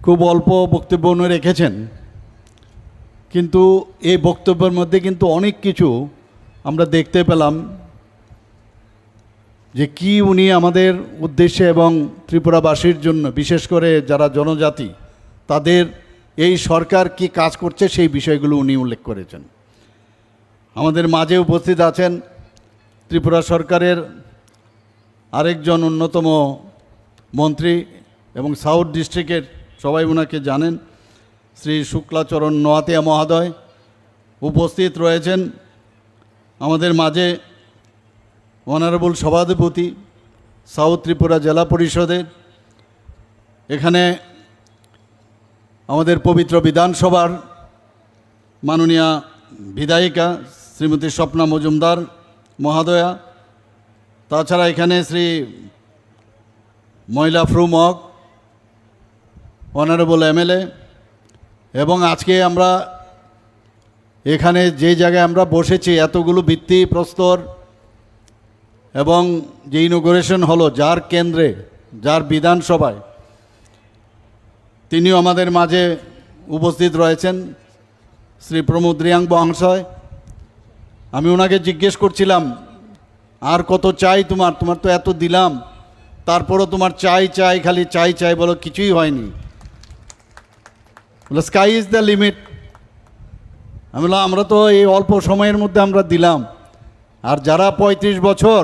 খুব অল্প বক্তব্য উনি রেখেছেন, কিন্তু এই বক্তব্যের মধ্যে কিন্তু অনেক কিছু আমরা দেখতে পেলাম যে কি উনি আমাদের উদ্দেশ্যে এবং ত্রিপুরাবাসীর জন্য, বিশেষ করে যারা জনজাতি, তাদের এই সরকার কি কাজ করছে সেই বিষয়গুলো উনি উল্লেখ করেছেন। আমাদের মাঝে উপস্থিত আছেন ত্রিপুরা সরকারের আরেকজন অন্যতম মন্ত্রী এবং সাউথ ডিস্ট্রিক্টের, সবাই ওনাকে জানেন, শ্রী শুক্লাচরণ নোয়াতিয়া মহোদয় উপস্থিত রয়েছেন। আমাদের মাঝে অনারেবল সভাধিপতি সাউথ ত্রিপুরা জেলা পরিষদের, এখানে আমাদের পবিত্র বিধানসভার মাননীয়া বিধায়িকা শ্রীমতী স্বপ্না মজুমদার মহোদয়া, তাছাড়া এখানে শ্রী ময়লা ফ্রুমক অনারেবল এমএলএ, এবং আজকে আমরা এখানে যে জায়গায় আমরা বসেছি এতগুলো ভিত্তিপ্রস্তর এবং যে ইনোগ্রেশন হলো যার কেন্দ্রে, যার বিধানসভায়, তিনিও আমাদের মাঝে উপস্থিত রয়েছেন, শ্রী প্রমোদ রিয়াং মহাশয়। আমি ওনাকে জিজ্ঞেস করছিলাম, আর কত চাই তোমার, তোমার তো এত দিলাম, তারপরও তোমার চাই চাই, খালি চাই চাই বলো, কিছুই হয়নি। বলে স্কাই ইজ দ্য লিমিট। আমি বললাম আমরা তো এই অল্প সময়ের মধ্যে আমরা দিলাম, আর যারা 35 বছর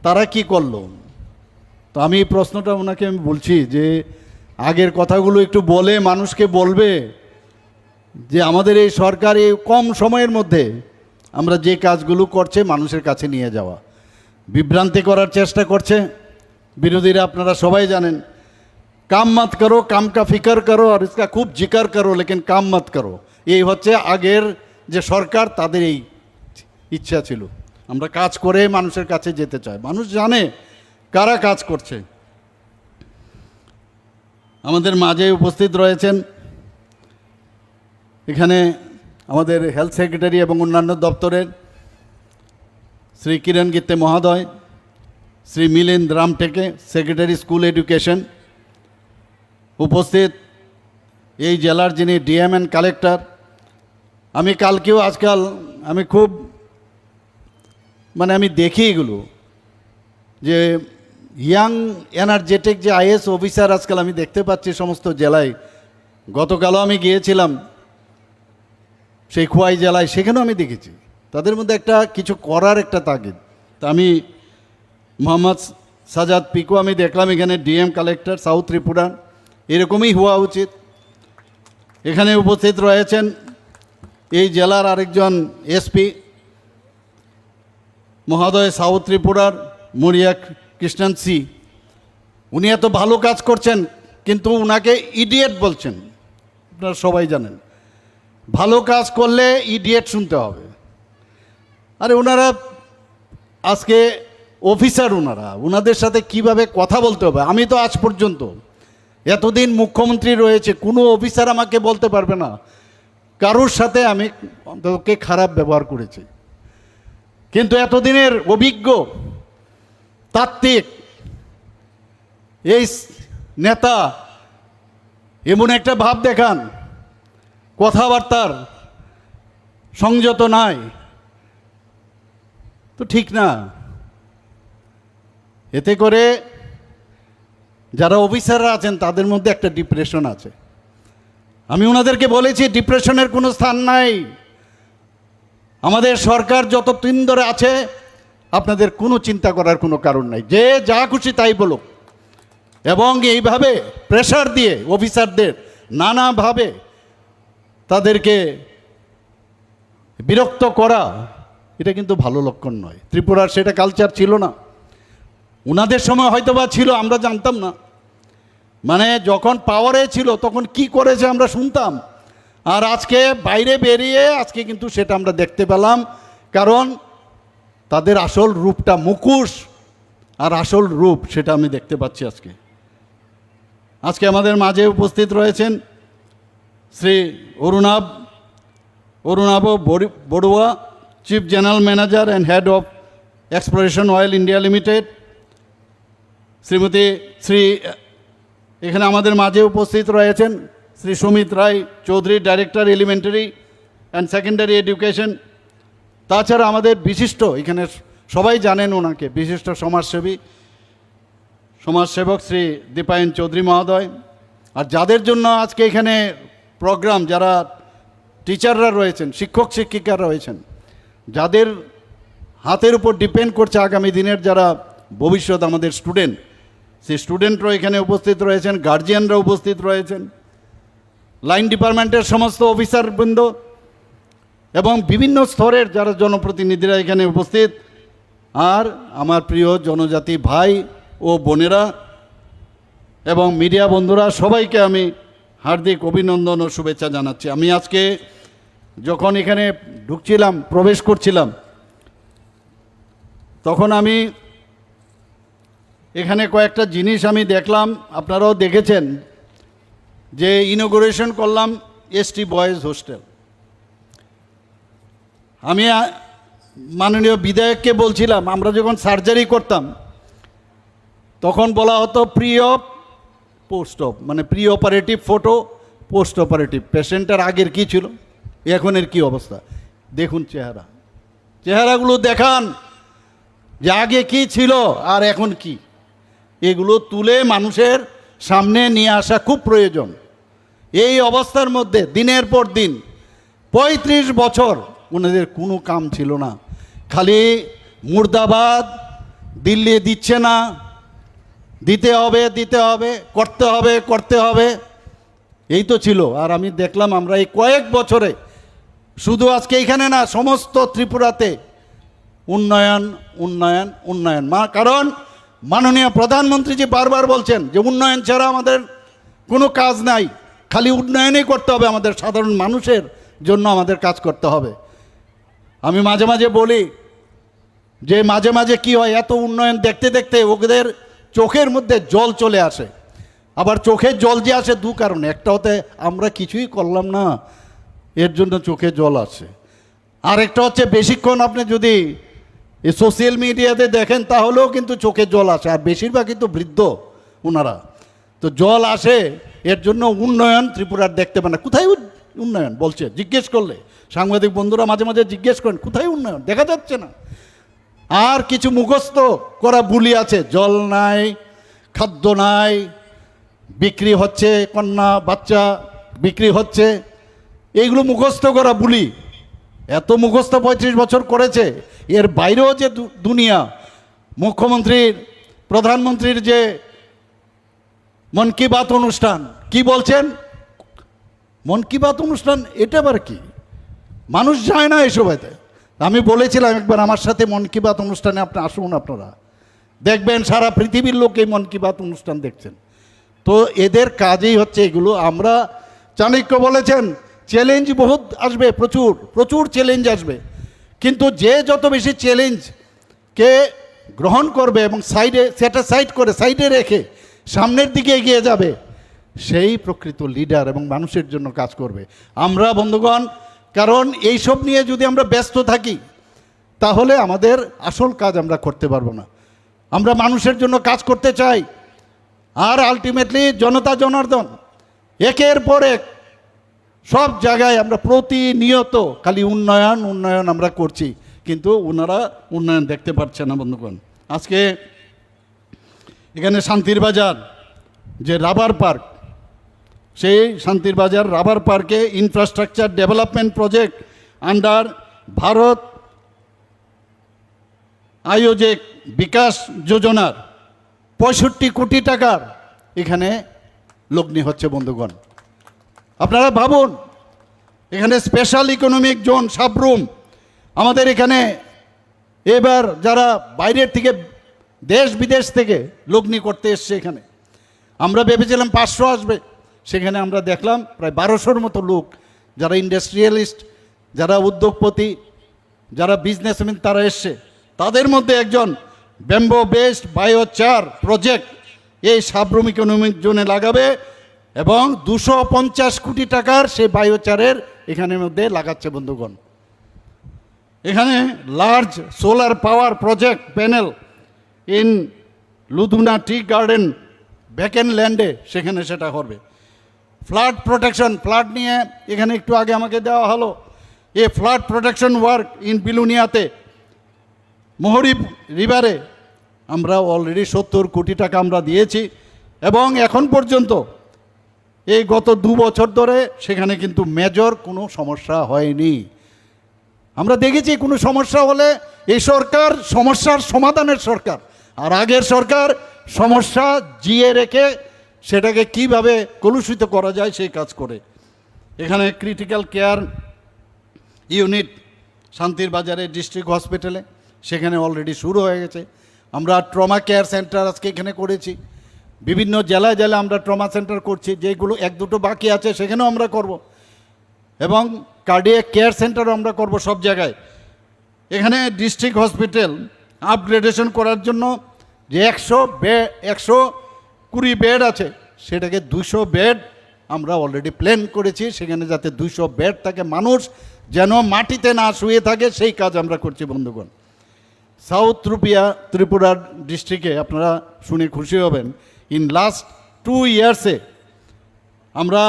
তারা কি করলো? তো আমি এই প্রশ্নটা ওনাকে আমি বলছি যে আগের কথাগুলো একটু বলে মানুষকে বলবে যে আমাদের এই সরকার এই কম সময়ের মধ্যে আমরা যে কাজগুলো করছে মানুষের কাছে নিয়ে যাওয়া। বিভ্রান্তি করার চেষ্টা করছে বিরোধীরা, আপনারা সবাই জানেন। কাম মত করো, কাম কা ফিকর করো, আর ইসকা খুব জিকার করো, লেকিন কাম মত করো। এই হচ্ছে আগের যে সরকার, তাদের এই ইচ্ছা ছিল। আমরা কাজ করে মানুষের কাছে যেতে চাই, মানুষ জানে কারা কাজ করছে। আমাদের মাঝে উপস্থিত রয়েছেন এখানে আমাদের হেলথ সেক্রেটারি এবং অন্যান্য দপ্তরের শ্রী কিরণ গিত্তে মহোদয়, Shri Milind Ramteke, secretary school education উপস্থিত, এই জেলার যিনি ডিএম অ্যান্ড কালেক্টর। আমি কালকেও, আজকাল আমি খুব আমি দেখি এগুলো যে ইয়াং এনার্জেটিক যে আইএস অফিসার আজকাল আমি দেখতে পাচ্ছি সমস্ত জেলায়। গতকালও আমি গিয়েছিলাম সেই খোয়াই জেলায়, সেখানেও আমি দেখেছি তাদের মধ্যে একটা কিছু করার একটা তাগিদ। তা আমি মোহাম্মদ সাজাদ পিকো আমি দেখলাম এখানে ডিএম কালেক্টর সাউথ ত্রিপুরা, এরকমই হওয়া উচিত। এখানে উপস্থিত রয়েছেন এই জেলার আরেকজন এসপি মহোদয় সাউথ ত্রিপুরার মরিয়া কৃষ্ণন সি। উনি এত ভালো কাজ করছেন, কিন্তু উনাকে ইডিয়েট বলছেন। আপনারা সবাই জানেন ভালো কাজ করলে ইডিয়েট শুনতে হবে। আরে ওনারা আজকে অফিসার, ওনাদের সাথে কিভাবে কথা বলতে হবে। আমি তো আজ পর্যন্ত এতদিন মুখ্যমন্ত্রী রয়েছে, কোনো অফিসার আমাকে বলতে পারবে না কারোর সাথে আমি ওকে খারাপ ব্যবহার করেছি। কিন্তু এতদিনের অভিজ্ঞ তাত্ত্বিক এই নেতা এমন একটা ভাব দেখান, কথাবার্তার সংযত নাই, তো ঠিক না। এতে করে যারা অফিসাররা আছেন তাদের মধ্যে একটা ডিপ্রেশন আছে। আমি ওনাদেরকে বলেছি ডিপ্রেশনের কোনো স্থান নাই। আমাদের সরকার যতদিন ধরে আছে আপনাদের কোনো চিন্তা করার কোনো কারণ নাই, যে যা খুশি তাই বলুক। এবং এইভাবে প্রেশার দিয়ে অফিসারদের নানাভাবে তাদেরকে বিরক্ত করা, এটা কিন্তু ভালো লক্ষণ নয়। ত্রিপুরার সেটা কালচার ছিল না, ওনাদের সময় হয়তোবা ছিল, আমরা জানতাম না। যখন পাওয়ারে ছিল তখন কি করেছে আমরা শুনতাম, আর আজকে বাইরে বেরিয়ে আজকে কিন্তু সেটা আমরা দেখতে পেলাম। কারণ তাদের আসল রূপটা, মুখোশ আর আসল রূপ, সেটা আমি দেখতে পাচ্ছি আজকে। আজকে আমাদের মাঝে উপস্থিত রয়েছেন Shri Arunabha Baruah, chief general manager and head of exploration oil India limited, Shri এখানে আমাদের মাঝে উপস্থিত রয়েছেন Shri Sumit Roy Chowdhury, director elementary and secondary education. তাছাড়া আমাদের বিশিষ্ট, এখানে সবাই জানেন ওনাকে, বিশিষ্ট সমাজসেবক শ্রী দীপায়ন চৌধুরী মহোদয়। আর যাদের জন্য আজকে এখানে প্রোগ্রাম, যারা টিচাররা রয়েছেন, শিক্ষক শিক্ষিকারা রয়েছেন, যাদের হাতের উপর ডিপেন্ড করছে আগামী দিনের যারা ভবিষ্যৎ আমাদের স্টুডেন্ট, সেই স্টুডেন্টরাও এখানে উপস্থিত রয়েছেন, গার্জিয়ানরা উপস্থিত রয়েছেন, লাইন ডিপার্টমেন্টের সমস্ত অফিসারবৃন্দ এবং বিভিন্ন স্তরের যারা জনপ্রতিনিধিরা এখানে উপস্থিত, আর আমার প্রিয় জনজাতি ভাই ও বোনেরা এবং মিডিয়া বন্ধুরা, সবাইকে আমি হার্দিক অভিনন্দন ও শুভেচ্ছা জানাচ্ছি। আমি আজকে যখন এখানে ঢুকছিলাম, প্রবেশ করছিলাম, তখন আমি এখানে কয়েকটা জিনিস আমি দেখলাম, আপনারাও দেখেছেন, যে ইনোগ্রেশন করলাম এসটি বয়েজ হোস্টেল। আমি মাননীয় বিধায়ককে বলছিলাম, আমরা যখন সার্জারি করতাম তখন বলা হতো প্রি অপ পোস্ট অপ, মানে pre operative photo, post operative. পেশেন্টের আগের কী ছিল, এখনের কি অবস্থা দেখুন, চেহারাগুলো দেখান যে আগে কি ছিল আর এখন কি। এগুলো তুলে মানুষের সামনে নিয়ে আসা খুব প্রয়োজন। এই অবস্থার মধ্যে দিনের পর দিন 35 বছর ওনাদের কোনো কাম ছিল না, খালি মুর্দাবাদ, দিল্লি দিচ্ছে না, দিতে হবে, করতে হবে, এই তো ছিল। আর আমি দেখলাম আমরা এই কয়েক বছরে, শুধু আজকে এইখানে না, সমস্ত ত্রিপুরাতে উন্নয়ন উন্নয়ন উন্নয়ন। কারণ মাননীয় প্রধানমন্ত্রীজি বারবার বলছেন যে উন্নয়ন ছাড়া আমাদের কোনো কাজ নাই, খালি উন্নয়নই করতে হবে, আমাদের সাধারণ মানুষের জন্য আমাদের কাজ করতে হবে। আমি মাঝে মাঝে বলি যে মাঝে মাঝে কি হয়, এত উন্নয়ন দেখতে দেখতে ওদের চোখের মধ্যে জল চলে আসে। আবার চোখের জল যে আসে দু কারণে, একটা হতে আমরা কিছুই করলাম না, এর জন্য চোখে জল আসে। আর একটা হচ্ছে বেশিক্ষণ আপনি যদি এই সোশ্যাল মিডিয়াতে দেখেন তাহলেও কিন্তু চোখে জল আসে, আর বেশিরভাগ কিন্তু বৃদ্ধ ওনারা, তো জল আসে। এর জন্য উন্নয়ন ত্রিপুরার দেখতে পান না। কোথায় উন্নয়ন বলছে, জিজ্ঞেস করলে সাংবাদিক বন্ধুরা মাঝে মাঝে জিজ্ঞেস করেন কোথায় উন্নয়ন, দেখা যাচ্ছে না। আর কিছু মুখস্থ করা বুলি আছে, জল নাই, খাদ্য নাই, বিক্রি হচ্ছে, কন্যা বাচ্চা বিক্রি হচ্ছে, এইগুলো মুখস্থ করা বুলি। এত মুখস্থ 35 বছর করেছে, এর বাইরেও যে দুনিয়া, মুখ্যমন্ত্রীর, প্রধানমন্ত্রীর যে মন কি বাত অনুষ্ঠান, কি বলছেন মন কি বাত অনুষ্ঠান, এটা আবার কি, মানুষ যায় না এসব। এতে আমি বলেছিলাম একবার, আমার সাথে মন কি বাত অনুষ্ঠানে আপনি আসুন, আপনারা দেখবেন সারা পৃথিবীর লোক এই মন কি বাত অনুষ্ঠান দেখছেন। তো এদের কাজই হচ্ছে এগুলো। আমরা, চাণক্য বলেছেন চ্যালেঞ্জ বহুত আসবে, প্রচুর প্রচুর চ্যালেঞ্জ আসবে, কিন্তু যে যত বেশি চ্যালেঞ্জকে গ্রহণ করবে এবং সেটা সাইডে রেখে সামনের দিকে এগিয়ে যাবে, সেই প্রকৃত লিডার এবং মানুষের জন্য কাজ করবে। আমরা বন্ধুগণ, কারণ এইসব নিয়ে যদি আমরা ব্যস্ত থাকি তাহলে আমাদের আসল কাজ আমরা করতে পারবো না। আমরা মানুষের জন্য কাজ করতে চাই, আর আলটিমেটলি জনতা জনার্দন একের পর এক সব জায়গায় আমরা প্রতিনিয়ত খালি উন্নয়ন উন্নয়ন আমরা করছি, কিন্তু ওনারা উন্নয়ন দেখতে পাচ্ছে না বন্ধুগণ। আজকে এখানে শান্তির বাজার যে রাবার পার্ক, সেই শান্তির বাজার রাবার পার্কে infrastructure development project under Bharat আয়োজক বিকাশ যোজনার 65 কোটি টাকার এখানে লগ্নি হচ্ছে বন্ধুগণ। আপনারা ভাবুন, এখানে স্পেশাল ইকোনমিক জোন সাবরুম, আমাদের এখানে এবার যারা বাইরের থেকে, দেশ বিদেশ থেকে লগ্নি করতে এসছে এখানে, আমরা ভেবেছিলাম 500 আসবে, সেখানে আমরা দেখলাম প্রায় 1200-র মতো লোক, যারা ইন্ডাস্ট্রিয়ালিস্ট, যারা উদ্যোগপতি, যারা বিজনেসম্যান, তারা এসছে। তাদের মধ্যে একজন ব্যাম্বো বেসড বায়োচার প্রজেক্ট এই সাবরুম ইকোনমিক জোনে লাগাবে এবং 250 কোটি টাকার সেই বায়োচারের এখানের মধ্যে লাগাচ্ছে বন্ধুগণ। এখানে large solar power project panel in Ludhuna tea garden vacant ল্যান্ডে সেখানে সেটা হবে। ফ্লাড প্রোটেকশন, ফ্লাড নিয়ে এখানে একটু আগে আমাকে দেওয়া হলো, এই ফ্লাড প্রোটেকশন ওয়ার্ক ইন বিলুনিয়াতে মোহরি রিভারে আমরা অলরেডি 70 কোটি টাকা আমরা দিয়েছি এবং এখন পর্যন্ত এই গত 2 বছর ধরে সেখানে কিন্তু মেজর কোনো সমস্যা হয়নি। আমরা দেখেছি কোনো সমস্যা হলে এই সরকার সমস্যার সমাধানের সরকার, আর আগের সরকার সমস্যা জিয়ে রেখে সেটাকে কিভাবে কলুষিত করা যায় সেই কাজ করে। এখানে ক্রিটিক্যাল কেয়ার ইউনিট শান্তির বাজারে ডিস্ট্রিক্ট হসপিটালে সেখানে অলরেডি শুরু হয়ে গেছে। আমরা ট্রমা কেয়ার সেন্টার আজকে এখানে করেছি, বিভিন্ন জেলায় জেলায় আমরা ট্রমা সেন্টার করছি, যেগুলো 1-2 বাকি আছে সেখানেও আমরা করব, এবং কার্ডিয়াক কেয়ার সেন্টারও আমরা করব সব জায়গায়। এখানে ডিস্ট্রিক্ট হসপিটাল আপগ্রেডেশন করার জন্য যে 120 বেড আছে সেটাকে 200 বেড আমরা অলরেডি প্ল্যান করেছি, সেখানে যাতে 200 বেড থাকে, মানুষ যেন মাটিতে না শুয়ে থাকে সেই কাজ আমরা করছি বন্ধুগণ। সাউথ ত্রিপুরার ডিস্ট্রিক্টে আপনারা শুনে খুশি হবেন, ইন লাস্ট 2 ইয়ার্সে আমরা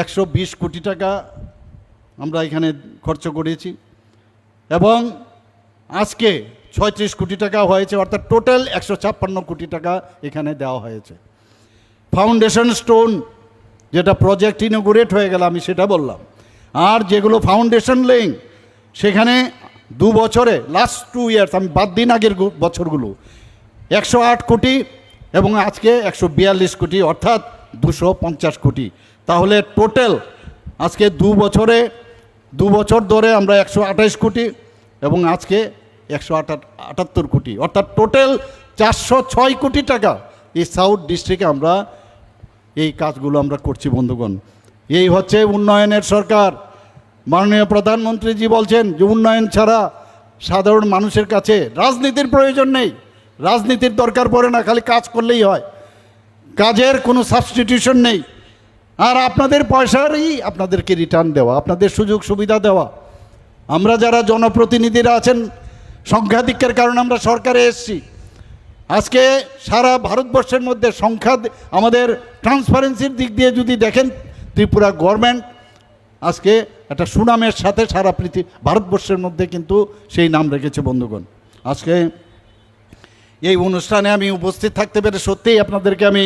120 কোটি টাকা আমরা এখানে খরচ করেছি এবং আজকে 36 কোটি টাকা হয়েছে, অর্থাৎ টোটাল 156 কোটি টাকা এখানে দেওয়া হয়েছে। ফাউন্ডেশন স্টোন যেটা প্রজেক্ট ইনোগুরেট হয়ে গেল আমি সেটা বললাম, আর যেগুলো ফাউন্ডেশন লেইং সেখানে 2 বছরে লাস্ট 2 ইয়ার্স আমি বাদ দিন আগের বছরগুলো 108 কোটি এবং আজকে 142 কোটি, অর্থাৎ 250 কোটি। তাহলে টোটাল আজকে 2 বছর ধরে আমরা 128 কোটি এবং আজকে 178 কোটি, অর্থাৎ টোটাল 406 কোটি টাকা এই সাউথ ডিস্ট্রিক্টে আমরা এই কাজগুলো আমরা করছি বন্ধুগণ। এই হচ্ছে উন্নয়নের সরকার। মাননীয় প্রধানমন্ত্রীজি বলছেন যে উন্নয়ন ছাড়া সাধারণ মানুষের কাছে রাজনীতির প্রয়োজন নেই, রাজনীতির দরকার পড়ে না, খালি কাজ করলেই হয়, কাজের কোনো সাবস্টিটিউশন নেই। আর আপনাদের পয়সারই আপনাদেরকে রিটার্ন দেওয়া, আপনাদের সুযোগ সুবিধা দেওয়া। আমরা যারা জনপ্রতিনিধিরা আছেন, সংখ্যাধিক্যের কারণে আমরা সরকারে এসেছি। আজকে সারা ভারতবর্ষের মধ্যে সংখ্যা আমাদের ট্রান্সপারেন্সির দিক দিয়ে যদি দেখেন, ত্রিপুরা গভর্নমেন্ট আজকে একটা সুনামের সাথে সারা ভারতবর্ষের মধ্যে কিন্তু সেই নাম রেখেছে বন্ধুগণ। আজকে এই অনুষ্ঠানে আমি উপস্থিত থাকতে পেরে সত্যিই আপনাদেরকে আমি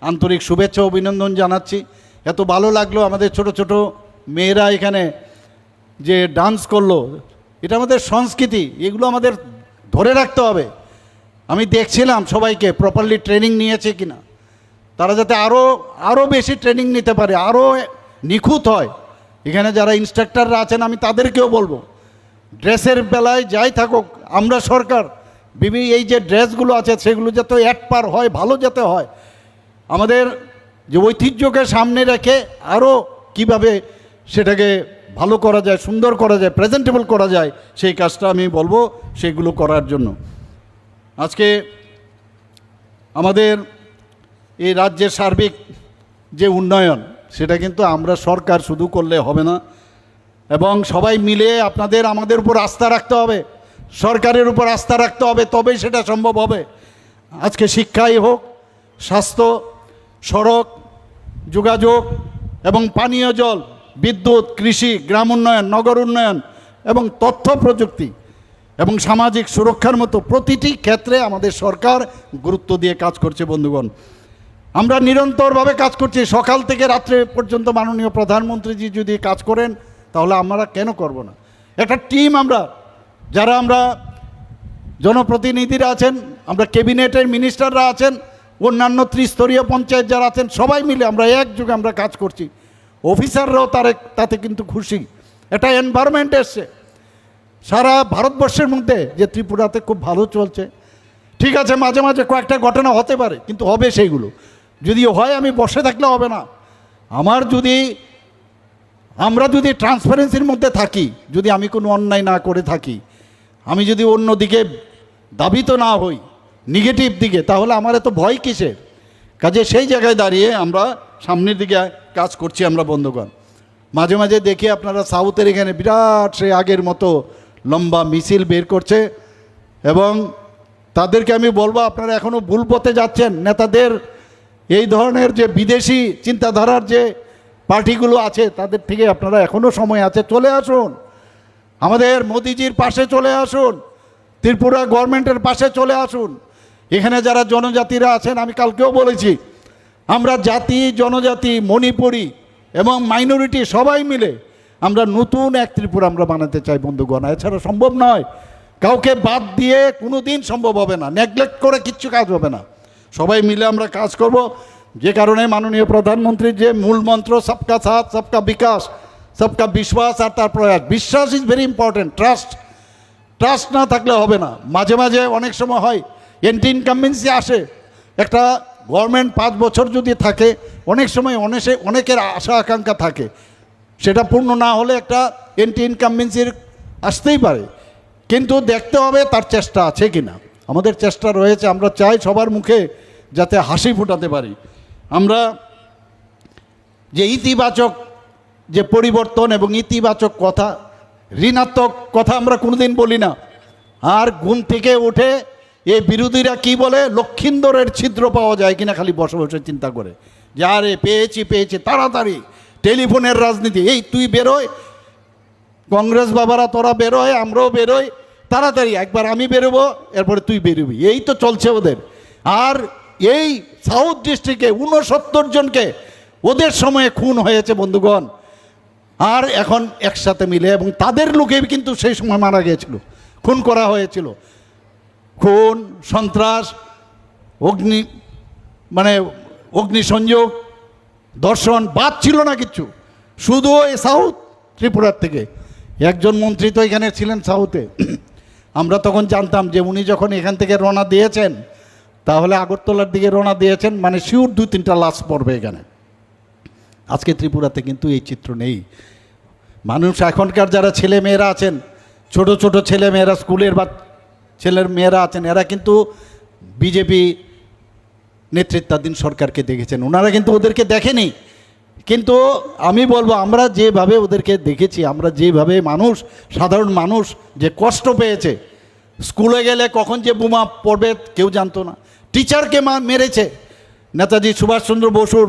আন্তরিক শুভেচ্ছা অভিনন্দন জানাচ্ছি। এত ভালো লাগলো, আমাদের ছোট ছোট মেয়েরা এখানে যে ডান্স করলো, এটা আমাদের সংস্কৃতি, এগুলো আমাদের ধরে রাখতে হবে। আমি দেখছিলাম সবাইকে প্রপারলি ট্রেনিং নিয়েছে কিনা, তারা যাতে আরও বেশি ট্রেনিং নিতে পারে, আরও নিখুঁত হয়। এখানে যারা ইনস্ট্রাক্টররা আছেন আমি তাদেরকেও বলবো, ড্রেসের বেলায় যাই থাকুক, আমরা সরকার এই যে ড্রেসগুলো আছে সেগুলো যাতে অ্যাটপার হয়, ভালো যাতে হয়। আমাদের যে ঐতিহ্যকে সামনে রেখে আরও কিভাবে সেটাকে ভালো করা যায়, সুন্দর করা যায়, প্রেজেন্টেবল করা যায়, সেই কাজটা আমি বলবো সেগুলো করার জন্য। আজকে আমাদের এই রাজ্যের সার্বিক যে উন্নয়ন, সেটা কিন্তু আমরা সরকার শুধু করলে হবে না, এবং সবাই মিলে আমাদের উপর আস্থা রাখতে হবে, সরকারের উপর আস্থা রাখতে হবে, তবেই সেটা সম্ভব হবে। আজকে শিক্ষাই হোক, স্বাস্থ্য, সড়ক, যোগাযোগ এবং পানীয় জল, বিদ্যুৎ, কৃষি, গ্রাম উন্নয়ন, নগর উন্নয়ন এবং তথ্য প্রযুক্তি এবং সামাজিক সুরক্ষার মতো প্রতিটি ক্ষেত্রে আমাদের সরকার গুরুত্ব দিয়ে কাজ করছে বন্ধুগণ। আমরা নিরন্তরভাবে কাজ করছি, সকাল থেকে রাত্রে পর্যন্ত। মাননীয় প্রধানমন্ত্রীজি যদি কাজ করেন তাহলে আমরা কেন করব না? একটা টিম আমরা জনপ্রতিনিধিরা আছেন, আমরা ক্যাবিনেটের মিনিস্টাররা আছেন, অন্যান্য ত্রিস্তরীয় পঞ্চায়েত যারা আছেন, সবাই মিলে আমরা একযোগে আমরা কাজ করছি। অফিসাররাও তাতে কিন্তু খুশি। একটা এনভায়রনমেন্ট এসছে সারা ভারতবর্ষের মধ্যে যে ত্রিপুরাতে খুব ভালো চলছে। ঠিক আছে, মাঝে মাঝে কয়েকটা ঘটনা হতে পারে, কিন্তু হবে সেইগুলো। যদি হয়, আমি বসে থাকলে হবে না। আমরা যদি ট্রান্সপারেন্সির মধ্যে থাকি, যদি আমি কোনো অন্যায় না করে থাকি, আমি যদি অন্যদিকে দাবিত না হই নেগেটিভ দিকে, তাহলে আমার এত ভয় কিসের? কাজে সেই জায়গায় দাঁড়িয়ে আমরা সামনের দিকে কাজ করছি আমরা বন্ধুগণ। মাঝে মাঝে দেখি আপনারা সাউথের এখানে বিরাট সে আগের মতো লম্বা মিছিল বের করছে, এবং তাদেরকে আমি বলবো, আপনারা এখনও ভুল পথে যাচ্ছেন। নেতাদের এই ধরনের যে বিদেশি চিন্তাধারার যে পার্টিগুলো আছে তাদের থেকে আপনারা এখনও সময় আছে, চলে আসুন, আমাদের মোদিজির পাশে চলে আসুন, ত্রিপুরা গভর্নমেন্টের পাশে চলে আসুন। এখানে যারা জনজাতিরা আছেন, আমি কালকেও বলেছি, আমরা জাতি, জনজাতি, মণিপুরি এবং মাইনরিটি সবাই মিলে আমরা নতুন এক ত্রিপুরা আমরা বানাতে চাই বন্ধুগণ। এছাড়া সম্ভব নয়, কাউকে বাদ দিয়ে কোনো দিন সম্ভব হবে না, নেগলেক্ট করে কিচ্ছু কাজ হবে না। সবাই মিলে আমরা কাজ করব, যে কারণে মাননীয় প্রধানমন্ত্রীর যে মূল মন্ত্র সবকা সাথ, সবকা বিকাশ, সবকা বিশ্বাস আর তার প্রয়াস। বিশ্বাস ইজ ভেরি ইম্পর্টেন্ট। ট্রাস্ট না থাকলে হবে না। মাঝে মাঝে অনেক সময় হয় এন্টি ইনকামবেন্সি আসে, একটা গভর্নমেন্ট 5 বছর যদি থাকে, অনেক সময় অনেকের আশা আকাঙ্ক্ষা থাকে, সেটা পূর্ণ না হলে একটা এন্টি ইনকামবেন্সির আসতেই পারে, কিন্তু দেখতে হবে তার চেষ্টা আছে কি না। আমাদের চেষ্টা রয়েছে, আমরা চাই সবার মুখে যাতে হাসি ফোটাতে পারি। আমরা যে ইতিবাচক যে পরিবর্তন এবং ইতিবাচক কথা, ঋণাত্মক কথা আমরা কোনোদিন বলি না। আর ঘুম থেকে উঠে এই বিরোধীরা কি বলে, লক্ষিন্দরের ছিদ্র পাওয়া যায় কিনা খালি বসে বসে চিন্তা করে যে আরে পেয়েছি তাড়াতাড়ি টেলিফোনের রাজনীতি, এই তুই বেরোয়, কংগ্রেস বাবারা তোরা বেরোয়, আমরাও বেরোই, তাড়াতাড়ি একবার আমি বেরোবো, এরপরে তুই বেরোবি, এই তো চলছে ওদের। আর এই সাউথ ডিস্ট্রিক্টে 69 জনকে ওদের সময়ে খুন হয়েছে বন্ধুগণ, আর এখন একসাথে মিলে, এবং তাদের লোকে কিন্তু সেই সময় মারা গিয়েছিল, খুন করা হয়েছিল। খুন, সন্ত্রাস, অগ্নিসংযোগ, দর্শন বাদ ছিল না কিচ্ছু, শুধু এই সাউথ ত্রিপুরার থেকে। একজন মন্ত্রী তো এখানে ছিলেন সাউথে, আমরা তখন জানতাম যে উনি যখন এখান থেকে রওনা দিয়েছেন, তাহলে আগরতলার দিকে রওনা দিয়েছেন, মানে শিওর 2-3টা লাশ পড়বে এখানে। আজকে ত্রিপুরাতে কিন্তু এই চিত্র নেই। মানুষ এখনকার যারা ছেলে মেয়েরা আছেন, ছোট ছোট ছেলে মেয়েরা, স্কুলের বা ছেলের মেয়েরা আছেন, এরা কিন্তু বিজেপি নেতৃত্বাধীন সরকারকে দেখেছেন, ওনারা কিন্তু ওদেরকে দেখেনি। কিন্তু আমি বলবো, আমরা যেভাবে ওদেরকে দেখেছি, আমরা যেভাবে সাধারণ মানুষ যে কষ্ট পেয়েছে, স্কুলে গেলে কখন যে বোমা পড়বে কেউ জানতো না, টিচারকে মেরেছে, নেতাজি সুভাষচন্দ্র বসুর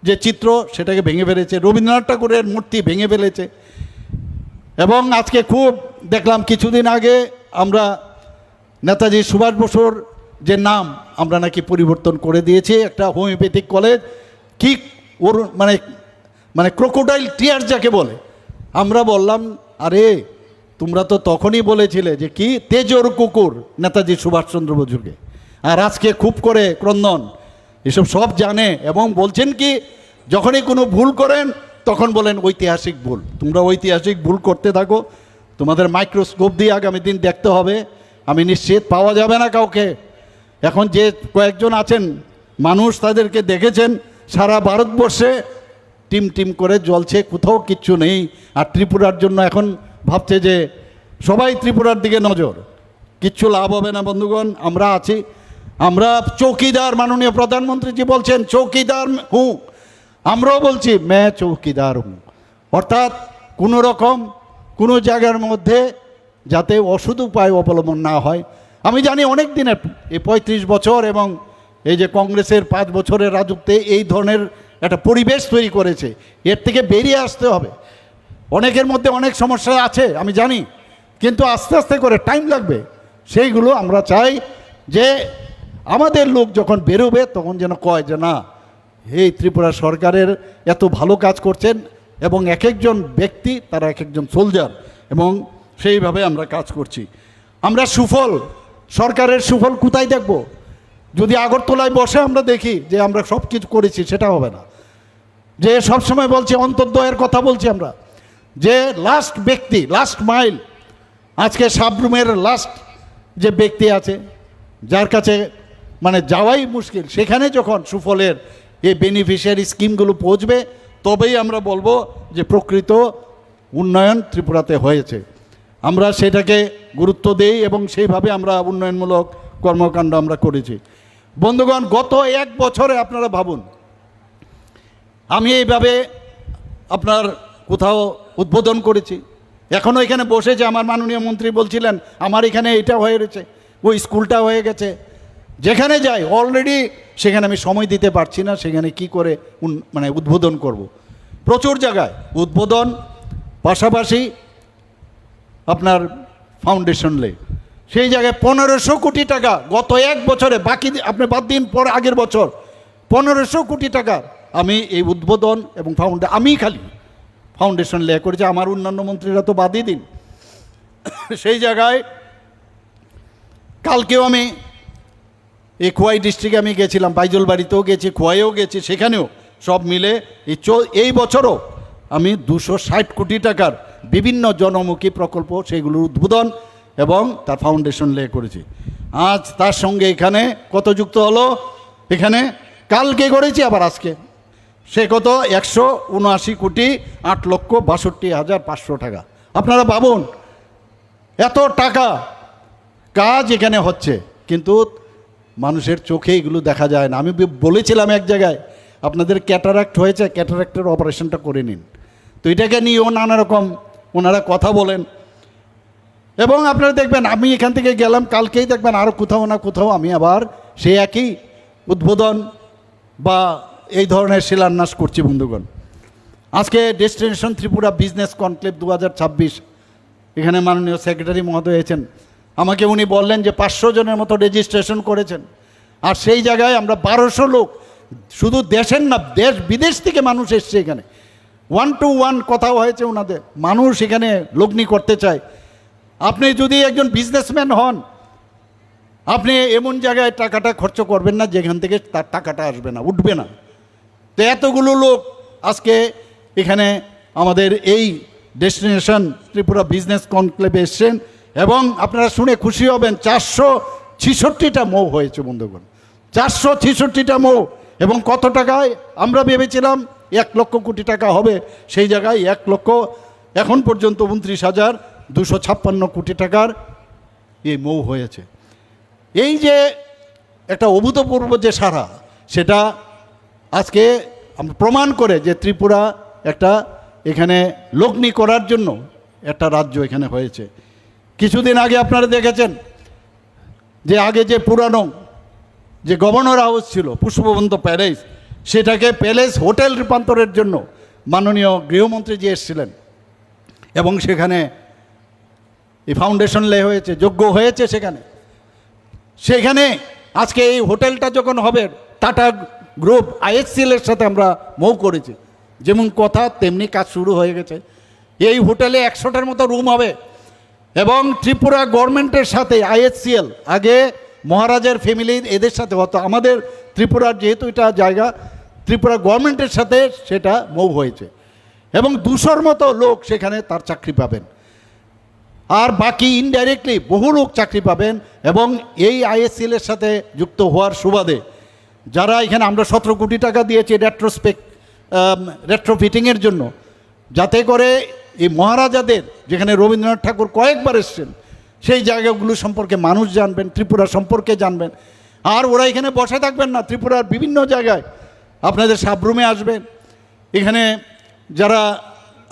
যে চিত্র সেটাকে ভেঙে ফেলেছে, রবীন্দ্রনাথ ঠাকুরের মূর্তি ভেঙে ফেলেছে। এবং আজকে খুব দেখলাম কিছুদিন আগে আমরা নেতাজি সুভাষ বসুর যে নাম আমরা নাকি পরিবর্তন করে দিয়েছি, একটা হোমিওপ্যাথিক কলেজ, কি ওর মানে ক্রোকোডাইল টিয়ার যাকে বলে। আমরা বললাম, আরে তোমরা তো তখনই বলেছিলে যে কি তেজর কুকুর নেতাজি সুভাষচন্দ্র বসুকে, আর আজকে খুব করে ক্রন্দন, এসব সব জানে। এবং বলছেন কি, যখনই কোনো ভুল করেন তখন বলেন ঐতিহাসিক ভুল। তোমরা ঐতিহাসিক ভুল করতে থাকো, তোমাদের মাইক্রোস্কোপ দিয়ে আগামী দিন দেখতে হবে, আমি নিশ্চিত পাওয়া যাবে না কাউকে। এখন যে কয়েকজন আছেন মানুষ, তাদেরকে দেখেছেন সারা ভারতবর্ষে টিম করে জ্বলছে, কোথাও কিচ্ছু নেই। আর ত্রিপুরার জন্য এখন ভাবছে যে সবাই ত্রিপুরার দিকে নজর, কিচ্ছু লাভ হবে না বন্ধুগণ। আমরা আছি, আমরা চৌকিদার, মাননীয় প্রধানমন্ত্রীজি বলছেন চৌকিদার হুঁ, আমরাও বলছি মে চৌকিদার হুঁ। অর্থাৎ কোনো রকম কোনো জায়গার মধ্যে যাতে অসৎ উপায় অবলম্বন না হয়। আমি জানি অনেক দিনের এই 35 বছর এবং এই যে কংগ্রেসের 5 বছরের রাজত্বে এই ধরনের একটা পরিবেশ তৈরি করেছে, এর থেকে বেরিয়ে আসতে হবে। অনেকের মধ্যে অনেক সমস্যা আছে আমি জানি, কিন্তু আস্তে আস্তে করে টাইম লাগবে। সেইগুলো আমরা চাই যে আমাদের লোক যখন বেরোবে তখন যেন কয় যে না, এই ত্রিপুরা সরকারের এত ভালো কাজ করছেন, এবং এক একজন ব্যক্তি তারা এক একজন সোলজার, এবং সেইভাবে আমরা কাজ করছি। আমরা সুফল, সরকারের সুফল কোথায় দেখব? যদি আগরতলায় বসে আমরা দেখি যে আমরা সব কিছু করেছি, সেটা হবে না। যে সবসময় বলছি অন্তর্দয়ের কথা বলছি আমরা, যে লাস্ট ব্যক্তি, লাস্ট মাইল, আজকে সাবরুমের লাস্ট যে ব্যক্তি আছে যার কাছে মানে যাওয়াই মুশকিল, সেখানে যখন সুফলের এই বেনিফিশিয়ারি স্কিমগুলো পৌঁছবে, তবেই আমরা বলবো যে প্রকৃত উন্নয়ন ত্রিপুরাতে হয়েছে। আমরা সেটাকে গুরুত্ব দেই এবং সেইভাবে আমরা উন্নয়নমূলক কর্মকাণ্ড আমরা করেছি। বন্ধুগণ, গত 1 বছরে আপনারা ভাবুন, আমি এইভাবে আপনার কোথাও উদ্বোধন করেছি, এখনও এখানে বসে যে আমার মাননীয় মন্ত্রী বলছিলেন আমার এখানে এটা হয়ে রয়েছে, ওই স্কুলটা হয়ে গেছে। যেখানে যাই অলরেডি সেখানে আমি সময় দিতে পারছি না, সেখানে কি করে মানে উদ্বোধন করব। প্রচুর জায়গায় উদ্বোধন, পাশাপাশি আপনার ফাউন্ডেশন লে সেই জায়গায় 1500 কোটি টাকা গত এক বছরে, বাকি আপনি বাদ দিন পর আগের বছর 1500 কোটি টাকা আমি এই উদ্বোধন এবং আমি খালি ফাউন্ডেশন লে করেছি, আমার অন্যান্য মন্ত্রীরা তো বাদই দিন। সেই জায়গায় কালকেও আমি এই খোয়াই ডিস্ট্রিক্টে আমি গেছিলাম, বাইজল বাড়িতেও গেছি, খোয়াইও গেছি, সেখানেও সব মিলে এই বছরও আমি 260 কোটি টাকার বিভিন্ন জনমুখী প্রকল্প সেগুলোর উদ্বোধন এবং তার ফাউন্ডেশন লে করেছি। আজ তার সঙ্গে এখানে কত যুক্ত হলো, এখানে কালকে করেছি আবার আজকে, সে কত 179 কোটি 8,62,500 টাকা। আপনারা ভাবুন এত টাকা কাজ এখানে হচ্ছে, কিন্তু মানুষের চোখে এগুলো দেখা যায় না। আমি বলেছিলাম এক জায়গায় আপনাদের ক্যাটারাক্ট হয়েছে, ক্যাটারাক্টের অপারেশনটা করে নিন। তো এটাকে নিয়েও নানা রকম ওনারা কথা বলেন, এবং আপনারা দেখবেন আমি এখান থেকে গেলাম, কালকেই দেখবেন আরও কোথাও না কোথাও আমি আবার সেই একই উদ্বোধন বা এই ধরনের শিলান্যাস করছি। বন্ধুগণ, আজকে ডেস্টিনেশন ত্রিপুরা বিজনেস কনক্লেভ 2026 এখানে মাননীয় সেক্রেটারি মহোদয় হয়েছেন, আমাকে উনি বললেন যে 500 জনের মতো রেজিস্ট্রেশন করেছেন। আর সেই জায়গায় আমরা 1200 লোক, শুধু দেশের না দেশ বিদেশ থেকে মানুষ এসছে এখানে, 1-to-1 কথাও হয়েছে ওনাদের, মানুষ এখানে লগ্নি করতে চায়। আপনি যদি একজন বিজনেসম্যান হন, আপনি এমন জায়গায় টাকাটা খরচ করবেন না যেখান থেকে তার টাকাটা আসবে না, উঠবে না। তো এতগুলো লোক আজকে এখানে আমাদের এই ডেস্টিনেশন ত্রিপুরা বিজনেস কনক্লেভে এসছেন, এবং আপনারা শুনে খুশি হবেন 466টা মৌ হয়েছে। বন্ধুগণ, 466টা মৌ, এবং কত টাকায় আমরা ভেবেছিলাম 1 লক্ষ কোটি টাকা হবে, সেই জায়গায় 1 লক্ষ এখন পর্যন্ত 29,256 কোটি টাকার এই মৌ হয়েছে। এই যে একটা অভূতপূর্ব যে সারা, সেটা আজকে আমরা প্রমাণ করে যে ত্রিপুরা একটা এখানে লগ্নি করার জন্য একটা রাজ্য এখানে হয়েছে। কিছুদিন আগে আপনারা দেখেছেন যে আগে যে পুরানো যে গভর্নর হাউস ছিল পুষ্পবন্ত প্যালেস, সেটাকে প্যালেস হোটেল রূপান্তরের জন্য মাননীয় গৃহমন্ত্রী যে এসেছিলেন, এবং সেখানে এই ফাউন্ডেশন লে হয়েছে, যোগ্য হয়েছে সেখানে আজকে এই হোটেলটা যখন হবে, টাটা গ্রুপ IHCL এর সাথে আমরা মৌ করেছি, যেমন কথা তেমনি কাজ শুরু হয়ে গেছে। এই হোটেলে 100টার মতো রুম হবে, এবং ত্রিপুরা গভর্নমেন্টের সাথে IHCL, আগে মহারাজের ফ্যামিলি এদের সাথে হতো, আমাদের ত্রিপুরার যেহেতু এটা জায়গা, ত্রিপুরা গভর্নমেন্টের সাথে সেটা মৌ হয়েছে, এবং 200-র মতো লোক সেখানে তার চাকরি পাবেন, আর বাকি ইনডাইরেক্টলি বহু লোক চাকরি পাবেন। এবং এই IHCL এর সাথে যুক্ত হওয়ার সুবাদে যারা এখানে আমরা 17 কোটি টাকা দিয়েছি রেট্রোফিটিংয়ের জন্য, যাতে করে এই মহারাজাদের, যেখানে রবীন্দ্রনাথ ঠাকুর কয়েকবার এসছেন, সেই জায়গাগুলো সম্পর্কে মানুষ জানবেন, ত্রিপুরা সম্পর্কে জানবেন। আর ওরা এখানে বসে থাকবেন না, ত্রিপুরার বিভিন্ন জায়গায় আপনাদের সাবরুমে আসবেন, এখানে যারা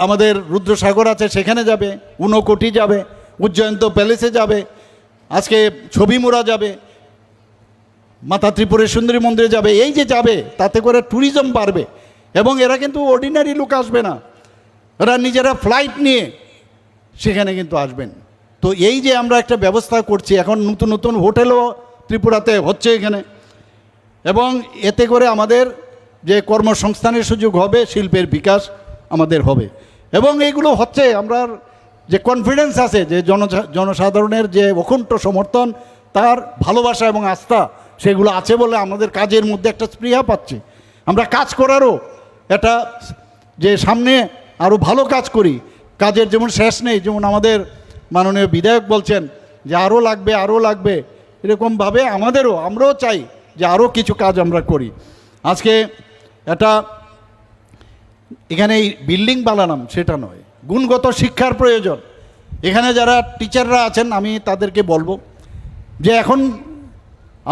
আমাদের রুদ্রসাগর আছে সেখানে যাবে, ঊনকোটি যাবে, উজ্জয়ন্ত প্যালেসে যাবে, আজকে ছবি মোড়া যাবে, মাতা ত্রিপুরের সুন্দরী মন্দিরে যাবে। এই যে যাবে, তাতে করে ট্যুরিজম বাড়বে, এবং এরা কিন্তু অর্ডিনারি লোক আসবে না, এরা নিজেরা ফ্লাইট নিয়ে সেখানে কিন্তু আসবেন। তো এই যে আমরা একটা ব্যবস্থা করছি, এখন নতুন নতুন হোটেলও ত্রিপুরাতে হচ্ছে এখানে, এবং এতে করে আমাদের যে কর্মসংস্থানের সুযোগ হবে, শিল্পের বিকাশ আমাদের হবে, এবং এইগুলো হচ্ছে। আমরা যে কনফিডেন্স আছে যে জনসাধারণের যে অকুণ্ঠ সমর্থন, তার ভালোবাসা এবং আস্থা, সেগুলো আছে বলে আমাদের কাজের মধ্যে একটা স্পৃহা পাচ্ছি। আমরা কাজ করারও একটা, যে সামনে আরও ভালো কাজ করি, কাজের যেমন শেষ নেই। যেমন আমাদের মাননীয় বিধায়ক বলছেন যে আরও লাগবে, এরকমভাবে আমরাও চাই যে আরও কিছু কাজ আমরা করি। আজকে এটা এখানে এই বিল্ডিং বানালাম সেটা নয়, গুণগত শিক্ষার প্রয়োজন। এখানে যারা টিচাররা আছেন, আমি তাদেরকে বলবো যে এখন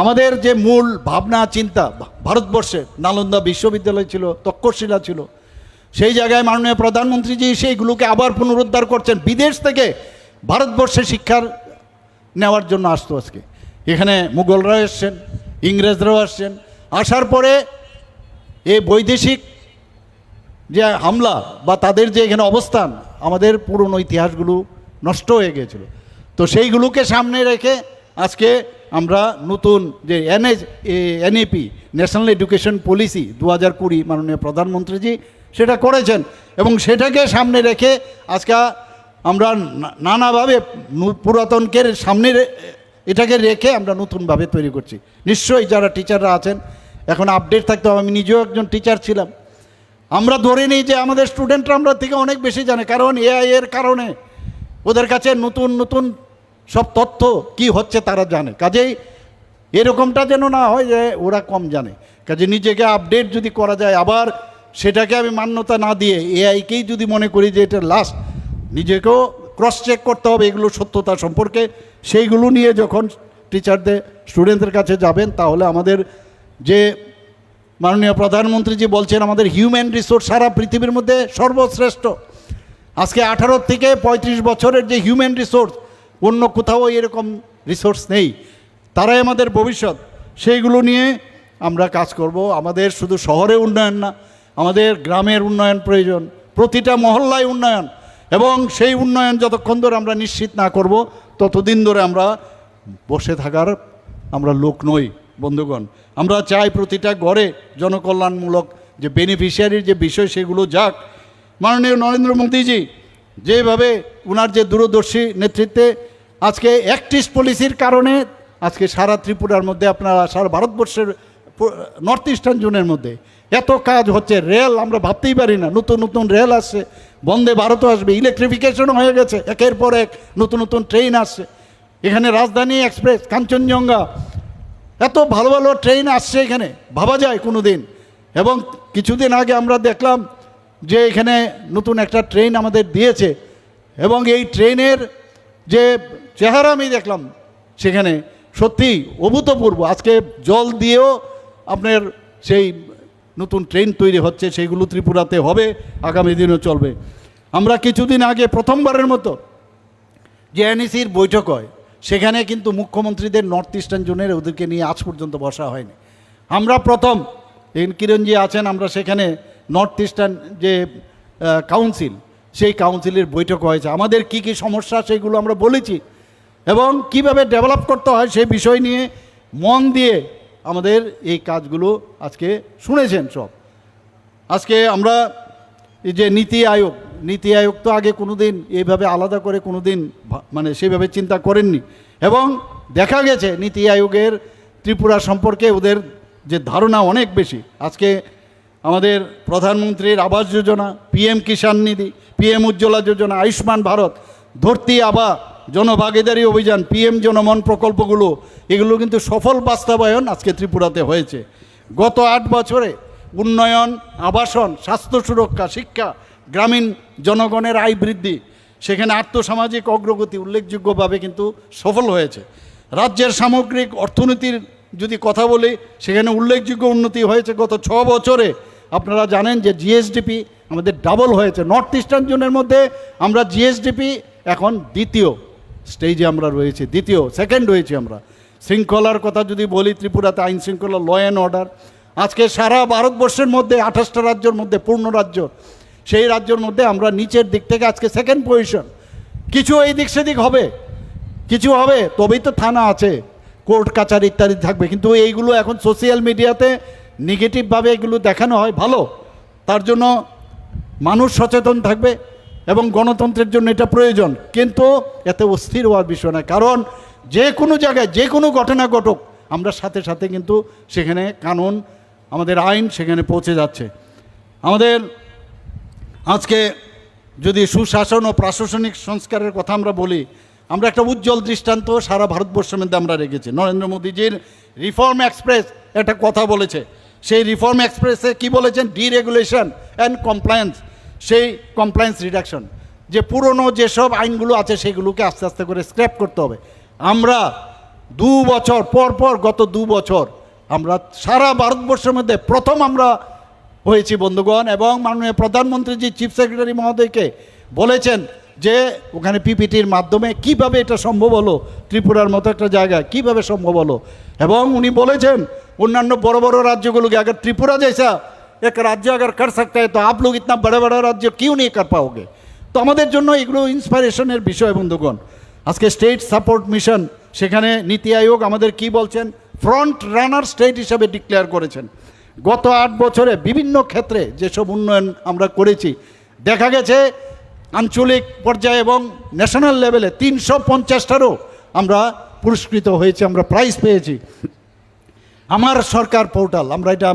আমাদের যে মূল ভাবনা চিন্তা, ভারতবর্ষে নালন্দা বিশ্ববিদ্যালয় ছিল, তক্ষশিলা ছিল, সেই জায়গায় মাননীয় প্রধানমন্ত্রীজি সেইগুলোকে আবার পুনরুদ্ধার করছেন। বিদেশ থেকে ভারতবর্ষে শিক্ষার নেওয়ার জন্য আসতো আজকে, এখানে মুঘলরাও এসছেন, ইংরেজরাও আসছেন। আসার পরে এই বৈদেশিক যে হামলা বা তাদের যে এখানে অবস্থান, আমাদের পুরনো ইতিহাসগুলো নষ্ট হয়ে গিয়েছিল। তো সেইগুলোকে সামনে রেখে আজকে আমরা নতুন যে এনইপি ন্যাশনাল এডুকেশন পলিসি 2020 মাননীয় প্রধানমন্ত্রীজি সেটা করেছেন, এবং সেটাকে সামনে রেখে আজকে আমরা নানাভাবে পুরাতনকে সামনে এটাকে রেখে আমরা নতুনভাবে তৈরি করছি। নিশ্চয়ই যারা টিচাররা আছেন এখন আপডেট থাকতে হবে। আমি নিজেও একজন টিচার ছিলাম। আমরা ধরে নিই যে আমাদের স্টুডেন্টরা আমরা থেকে অনেক বেশি জানে, কারণ এআই এর কারণে ওদের কাছে নতুন নতুন সব তথ্য কি হচ্ছে তারা জানে। কাজেই এরকমটা যেন না হয় যে ওরা কম জানে। কাজে নিজেকে আপডেট যদি করা যায়, আবার সেটাকে আমি মান্যতা না দিয়ে এআইকেই যদি মনে করি যে এটা লাস্ট, নিজেকেও ক্রস চেক করতে হবে এগুলো সত্যতা সম্পর্কে। সেইগুলো নিয়ে যখন টিচারদের স্টুডেন্টদের কাছে যাবেন, তাহলে আমাদের যে মাননীয় প্রধানমন্ত্রীজি বলছেন আমাদের হিউম্যান রিসোর্স সারা পৃথিবীর মধ্যে সর্বশ্রেষ্ঠ। আজকে 18 থেকে 35 বছরের যে হিউম্যান রিসোর্স, অন্য কোথাও এরকম রিসোর্স নেই। তারাই আমাদের ভবিষ্যৎ। সেইগুলো নিয়ে আমরা কাজ করব। আমাদের শুধু শহরে উন্নয়ন না, আমাদের গ্রামের উন্নয়ন প্রয়োজন, প্রতিটা মহল্লায় উন্নয়ন। এবং সেই উন্নয়ন যতক্ষণ ধরে আমরা নিশ্চিত না করব, ততদিন ধরে আমরা বসে থাকার আমরা লোক নই বন্ধুগণ। আমরা চাই প্রতিটা ঘরে জনকল্যাণমূলক যে বেনিফিশিয়ারির যে বিষয় সেগুলো যাক। মাননীয় নরেন্দ্র মোদীজি যেভাবে ওনার যে দূরদর্শী নেতৃত্বে আজকে অ্যাক্টিস্ট পলিসির কারণে আজকে সারা ত্রিপুরার মধ্যে, আপনারা সারা ভারতবর্ষের নর্থ ইস্টার্ন জোনের মধ্যে এত কাজ হচ্ছে। রেল আমরা ভাবতেই পারি না, নতুন নতুন রেল আসছে, বন্দে ভারতও আসবে, ইলেকট্রিফিকেশনও হয়ে গেছে, একের পর এক নতুন নতুন ট্রেন আসছে। এখানে রাজধানী এক্সপ্রেস, কাঞ্চনজঙ্ঘা, এত ভালো ভালো ট্রেন আসছে এখানে, ভাবা যায় কোনো দিন। এবং কিছুদিন আগে আমরা দেখলাম যে এখানে নতুন একটা ট্রেন আমাদের দিয়েছে, এবং এই ট্রেনের যে চেহারা আমি দেখলাম সেখানে সত্যি অভূতপূর্ব। আজকে জল দিয়েও আপনার সেই নতুন ট্রেন তৈরি হচ্ছে, সেইগুলো ত্রিপুরাতে হবে, আগামী দিনও চলবে। আমরা কিছুদিন আগে প্রথমবারের মতো যে এনইসির বৈঠক হয়, সেখানে কিন্তু মুখ্যমন্ত্রীদের নর্থ ইস্টার্ন জোনের ওদেরকে নিয়ে আজ পর্যন্ত বসা হয়নি। আমরা প্রথম, কিরণজি আছেন, আমরা সেখানে নর্থ ইস্টার্ন যে কাউন্সিল, সেই কাউন্সিলের বৈঠক হয়েছে। আমাদের কি কি সমস্যা সেগুলো আমরা বলেছি, এবং কিভাবে ডেভেলপ করতে হয় সেই বিষয় নিয়ে মন দিয়ে আমাদের এই কাজগুলো আজকে শুনেছেন সব। আজকে আমরা এই যে নীতি আয়োগ তো আগে কোনো দিন এইভাবে আলাদা করে কোনো দিন মানে সেভাবে চিন্তা করেননি, এবং দেখা গেছে নীতি আয়োগের ত্রিপুরা সম্পর্কে ওদের যে ধারণা অনেক বেশি। আজকে আমাদের প্রধানমন্ত্রীর আবাস যোজনা, পিএম কিষাণ নিধি, পিএম উজ্জ্বলা যোজনা, আয়ুষ্মান ভারত, ধরতি আবা, জনভাগিদারি অভিযান, পিএম জনমন প্রকল্পগুলো, এগুলো কিন্তু সফল বাস্তবায়ন আজকে ত্রিপুরাতে হয়েছে। গত 8 বছরে উন্নয়ন, আবাসন, স্বাস্থ্য সুরক্ষা, শিক্ষা, গ্রামীণ জনগণের আয় বৃদ্ধি, সেখানে আর্থসামাজিক অগ্রগতি উল্লেখযোগ্যভাবে কিন্তু সফল হয়েছে। রাজ্যের সামগ্রিক অর্থনীতির যদি কথা বলি, সেখানে উল্লেখযোগ্য উন্নতি হয়েছে গত 6 বছরে। আপনারা জানেন যে জিএসডিপি আমাদের ডাবল হয়েছে। নর্থ ইস্টার্ন জোনের মধ্যে আমরা জিএসডিপি এখন দ্বিতীয় স্টেজে আমরা রয়েছি, সেকেন্ড হয়েছি আমরা। শৃঙ্খলার কথা যদি বলি, ত্রিপুরাতে আইন শৃঙ্খলা, ল অ্যান্ড অর্ডার, আজকে সারা ভারতবর্ষের মধ্যে 28টা রাজ্যের মধ্যে, পূর্ণ রাজ্য, সেই রাজ্যের মধ্যে আমরা নিচের দিক থেকে আজকে সেকেন্ড পজিশন। কিছু এই দিক সেদিক হবে, কিছু হবে, তবেই তো থানা আছে, কোর্ট কাছারি ইত্যাদি থাকবে। কিন্তু এইগুলো এখন সোশ্যাল মিডিয়াতে নেগেটিভভাবে এগুলো দেখানো হয়, ভালো, তার জন্য মানুষ সচেতন থাকবে এবং গণতন্ত্রের জন্য এটা প্রয়োজন। কিন্তু এতে অস্থির হওয়ার বিষয় নয়, কারণ যে কোনো জায়গায় যে কোনো ঘটনা ঘটুক, আমরা সাথে সাথে কিন্তু সেখানে কানুন, আমাদের আইন সেখানে পৌঁছে যাচ্ছে। আমাদের আজকে যদি সুশাসন ও প্রশাসনিক সংস্কারের কথা আমরা বলি, আমরা একটা উজ্জ্বল দৃষ্টান্ত সারা ভারতবর্ষের মধ্যে আমরা রেখেছি। নরেন্দ্র মোদীজির রিফর্ম এক্সপ্রেস একটা কথা বলেছে, সেই রিফর্ম এক্সপ্রেসে কি বলেছেন, ডিরেগুলেশন অ্যান্ড কমপ্লায়েন্স, সেই কমপ্লায়েন্স রিডাকশন, যে পুরনো যেসব আইনগুলো আছে সেগুলোকে আস্তে আস্তে করে স্ক্র্যাপ করতে হবে। আমরা 2 বছর পর গত 2 বছর আমরা সারা ভারতবর্ষের মধ্যে প্রথম আমরা হয়েছি বন্ধুগণ, এবং মাননীয় প্রধানমন্ত্রীজি চিফ সেক্রেটারি মহোদয়কে বলেছেন যে ওখানে পিপিটির মাধ্যমে কিভাবে এটা সম্ভব হলো, ত্রিপুরার মতো একটা জায়গায় কিভাবে সম্ভব হলো। এবং উনি বলেছেন অন্যান্য বড় বড় राज्यों अगर त्रिपुरा जैसा एक राज्य अगर कर सकता है तो आप लोग इतना बड़ा बड़ा राज्य क्यों नहीं कर पाओगे। তো আমাদের জন্য এগুলো ইন্সপিরেশনের বিষয় বন্ধুগণ। আজকে স্টেট সাপোর্ট মিশন, সেখানে নীতি আয়োগ আমাদের কি বলছেন, ফ্রন্ট রানার স্টেট হিসাবে ডিক্লেয়ার করেছেন। গত 8 বছরে বিভিন্ন ক্ষেত্রে যেসব উন্নয়ন আমরা করেছি, দেখা গেছে আঞ্চলিক পর্যায়ে এবং ন্যাশনাল লেভেলে 350টারও আমরা পুরস্কৃত হয়েছি, আমরা প্রাইজ পেয়েছি। আমার সরকার পোর্টাল, আমরা এটা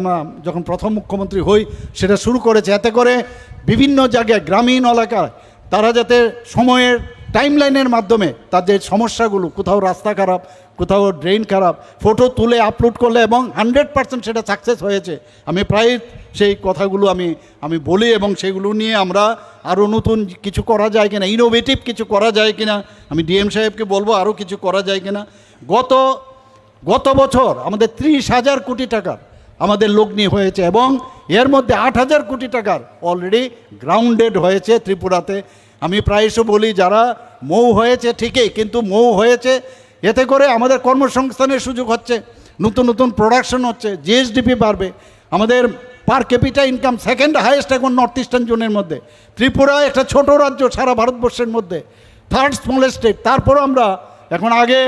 যখন প্রথম মুখ্যমন্ত্রী হই সেটা শুরু করেছে, এতে করে বিভিন্ন জায়গায় গ্রামীণ এলাকায় তারা যাতে সময়ের টাইমলাইনের মাধ্যমে তাদের সমস্যাগুলো, কোথাও রাস্তা খারাপ, কোথাও ড্রেন খারাপ, ফটো তুলে আপলোড করলে এবং 100% সেটা সাকসেস হয়েছে। আমি প্রায় সেই কথাগুলো আমি বলি এবং সেগুলো নিয়ে আমরা আরও নতুন কিছু করা যায় কিনা, ইনোভেটিভ কিছু করা যায় কিনা, আমি ডিএম সাহেবকে বলবো আরও কিছু করা যায় কিনা। গত বছর আমাদের 30,000 কোটি টাকার আমাদের লগ্নি হয়েছে এবং এর মধ্যে 8,000 কোটি টাকার অলরেডি গ্রাউন্ডেড হয়েছে ত্রিপুরাতে। আমি প্রায়শই বলি যারা মৌ হয়েছে ঠিকই, কিন্তু মৌ হয়েছে এতে করে আমাদের কর্মসংস্থানের সুযোগ হচ্ছে, নতুন নতুন প্রোডাকশন হচ্ছে, জিএসডিপি বাড়বে, আমাদের পার ক্যাপিটা ইনকাম সেকেন্ড হাইয়েস্ট এখন নর্থ ইস্টার্ন জোনের মধ্যে। ত্রিপুরা একটা ছোট রাজ্য সারা ভারতবর্ষের মধ্যে, থার্ড স্মলেস্ট স্টেট। তারপরও আমরা এখন, আগে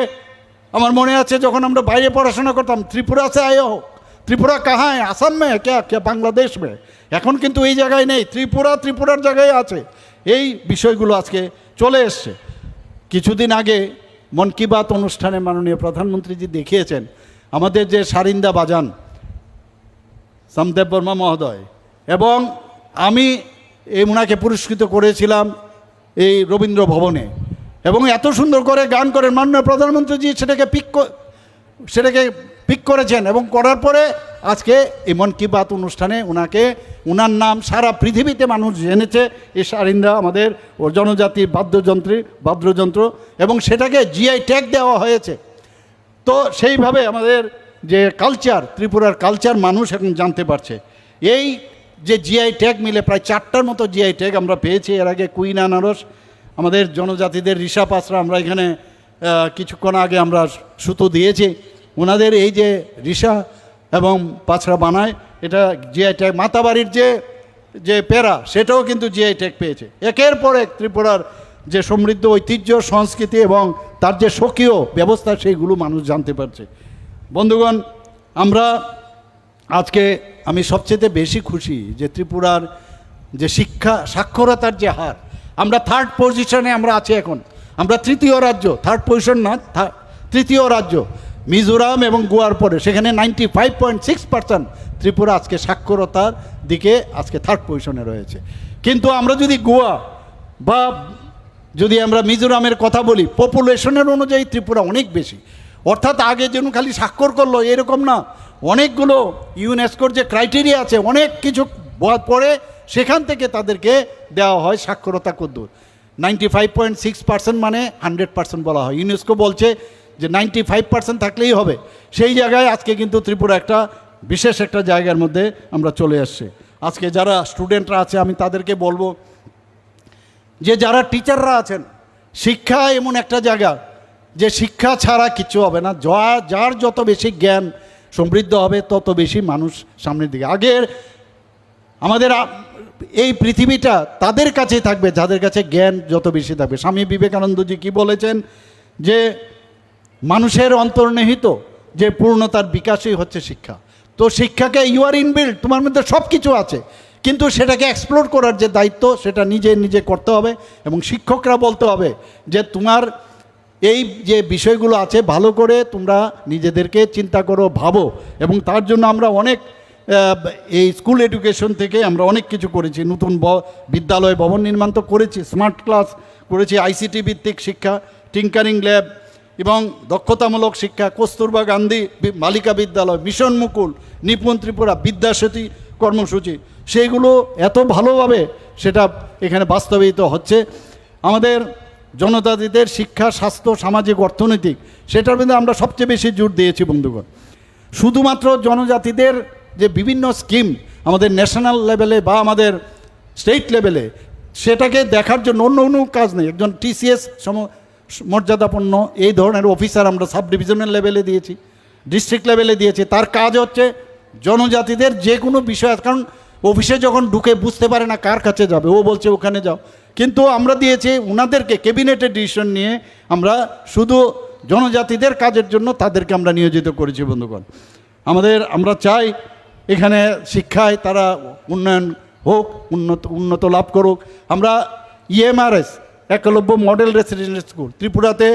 আমার মনে আছে যখন আমরা বাইরে পড়াশোনা করতাম, ত্রিপুরা সে আয়ে হো, ত্রিপুরা কাহা হ্যাঁ, আসাম মে কে বাংলাদেশ মে। এখন কিন্তু এই জায়গায় নেই, ত্রিপুরার জায়গায় আছে। এই বিষয়গুলো আজকে চলে এসছে। কিছুদিন আগে মন কি বাত অনুষ্ঠানে মাননীয় প্রধানমন্ত্রীজি দেখিয়েছেন আমাদের যে সারিন্দা বাজান সমদেব বর্মা মহোদয়, এবং আমি ওনাকে পুরস্কৃত করেছিলাম এই রবীন্দ্র ভবনে, এবং এত সুন্দর করে গান করেন মাননীয় প্রধানমন্ত্রীজি সেটাকে পিক করেছেন, এবং করার পরে আজকে এই মন কি বাত অনুষ্ঠানে ওনার নাম সারা পৃথিবীতে মানুষ জেনেছে। এই সারিন্দা আমাদের ও জনজাতির বাদ্যযন্ত্র, এবং সেটাকে জিআই ট্যাগ দেওয়া হয়েছে। তো সেইভাবে আমাদের যে কালচার, ত্রিপুরার কালচার মানুষ এখন জানতে পারছে। এই যে জিআই ট্যাগ মিলে প্রায় 4টার মতো জিআই ট্যাগ আমরা পেয়েছি। এর আগে কুইন আনারস, আমাদের জনজাতিদের ঋষা পাসরা, আমরা এখানে কিছুক্ষণ আগে আমরা সুতো দিয়েছি, ওনাদের এই যে ঋষা এবং পাছড়া বানায়, এটা জিআই ট্যাগ। মাতাবাড়ির যে পেরা, সেটাও কিন্তু জিআই ট্যাগ পেয়েছে। একের পর এক ত্রিপুরার যে সমৃদ্ধ ঐতিহ্য, সংস্কৃতি এবং তার যে স্বকীয় ব্যবস্থা, সেইগুলো মানুষ জানতে পারছে। বন্ধুগণ, আমি সবচেয়ে বেশি খুশি যে ত্রিপুরার যে শিক্ষা সাক্ষরতার যে হার, আমরা 3rd পজিশনে আমরা আছি এখন। আমরা তৃতীয় রাজ্য, 3rd পজিশন না, তৃতীয় রাজ্য মিজোরাম এবং গোয়ার পরে, সেখানে 95.6% ত্রিপুরা আজকে সাক্ষরতার দিকে আজকে 3rd পজিশনে রয়েছে। কিন্তু আমরা যদি গোয়া বা যদি আমরা মিজোরামের কথা বলি, পপুলেশনের অনুযায়ী ত্রিপুরা অনেক বেশি। অর্থাৎ আগে যেন খালি স্বাক্ষর করলো এরকম না, অনেকগুলো ইউনেস্কোর যে ক্রাইটেরিয়া আছে, অনেক কিছু পরে সেখান থেকে তাদেরকে দেওয়া হয় সাক্ষরতা কদ্দূর। 95.6% মানে 100% বলা হয়। ইউনেস্কো বলছে যে 95% থাকলেই হবে। সেই জায়গায় আজকে কিন্তু ত্রিপুরা একটা বিশেষ একটা জায়গার মধ্যে আমরা চলে আসছে। আজকে যারা স্টুডেন্টরা আছে, আমি তাদেরকে বলবো যে যারা টিচাররা আছেন, শিক্ষা এমন একটা জায়গা যে শিক্ষা ছাড়া কিছু হবে না। যার যত বেশি জ্ঞান সমৃদ্ধ হবে, তত বেশি মানুষ সামনের দিকে। আগের আমাদের এই পৃথিবীটা তাদের কাছেই থাকবে যাদের কাছে জ্ঞান যত বেশি থাকবে। স্বামী বিবেকানন্দজি কি বলেছেন যে মানুষের অন্তর্নিহিত যে পূর্ণতার বিকাশই হচ্ছে শিক্ষা। তো শিক্ষাকে ইউ আর ইনবিল্ড, তোমার মধ্যে সব কিছু আছে, কিন্তু সেটাকে এক্সপ্লোর করার যে দায়িত্ব সেটা নিজে করতে হবে। এবং শিক্ষকরা বলতে হবে যে তোমার এই যে বিষয়গুলো আছে ভালো করে তোমরা নিজেদেরকে চিন্তা করো, ভাবো। এবং তার জন্য আমরা অনেক এই স্কুল এডুকেশন থেকে আমরা অনেক কিছু করেছি। নতুন বিদ্যালয় ভবন নির্মাণ তো করেছি, স্মার্ট ক্লাস করেছি, আইসিটি ভিত্তিক শিক্ষা, টিঙ্কারিং ল্যাব এবং দক্ষতামূলক শিক্ষা, কস্তুরবা গান্ধী বালিকা বিদ্যালয়, মিশন মুকুল, নিপুণ ত্রিপুরা, বিদ্যাসতী কর্মসূচি, সেইগুলো এত ভালোভাবে সেটা এখানে বাস্তবায়িত হচ্ছে। আমাদের জনজাতিদের শিক্ষা, স্বাস্থ্য, সামাজিক, অর্থনৈতিক, সেটার মধ্যে আমরা সবচেয়ে বেশি জোর দিয়েছি বন্ধুগণ। শুধুমাত্র জনজাতিদের যে বিভিন্ন স্কিম আমাদের ন্যাশনাল লেভেলে বা আমাদের স্টেট লেভেলে সেটাকে দেখার জন্য অন্য কোনো কাজ নেই। একজন টিসিএস মর্যাদাপন্ন এই ধরনের অফিসার আমরা সাব ডিভিশনাল লেভেলে দিয়েছি, ডিস্ট্রিক্ট লেভেলে দিয়েছি। তার কাজ হচ্ছে জনজাতিদের যে কোনো বিষয়, কারণ অফিসে যখন ঢুকে বুঝতে পারে না কার কাছে যাবে, ও বলছে ওখানে যাও, কিন্তু আমরা দিয়েছি ওনাদেরকে ক্যাবিনেটের ডিসিশন নিয়ে আমরা শুধু জনজাতিদের কাজের জন্য তাদেরকে আমরা নিয়োজিত করেছি। বন্ধুগণ, আমরা চাই এখানে শিক্ষায় তারা উন্নয়ন হোক, উন্নত লাভ করুক। আমরা EMRS Eklavya model residential school ত্রিপুরাতে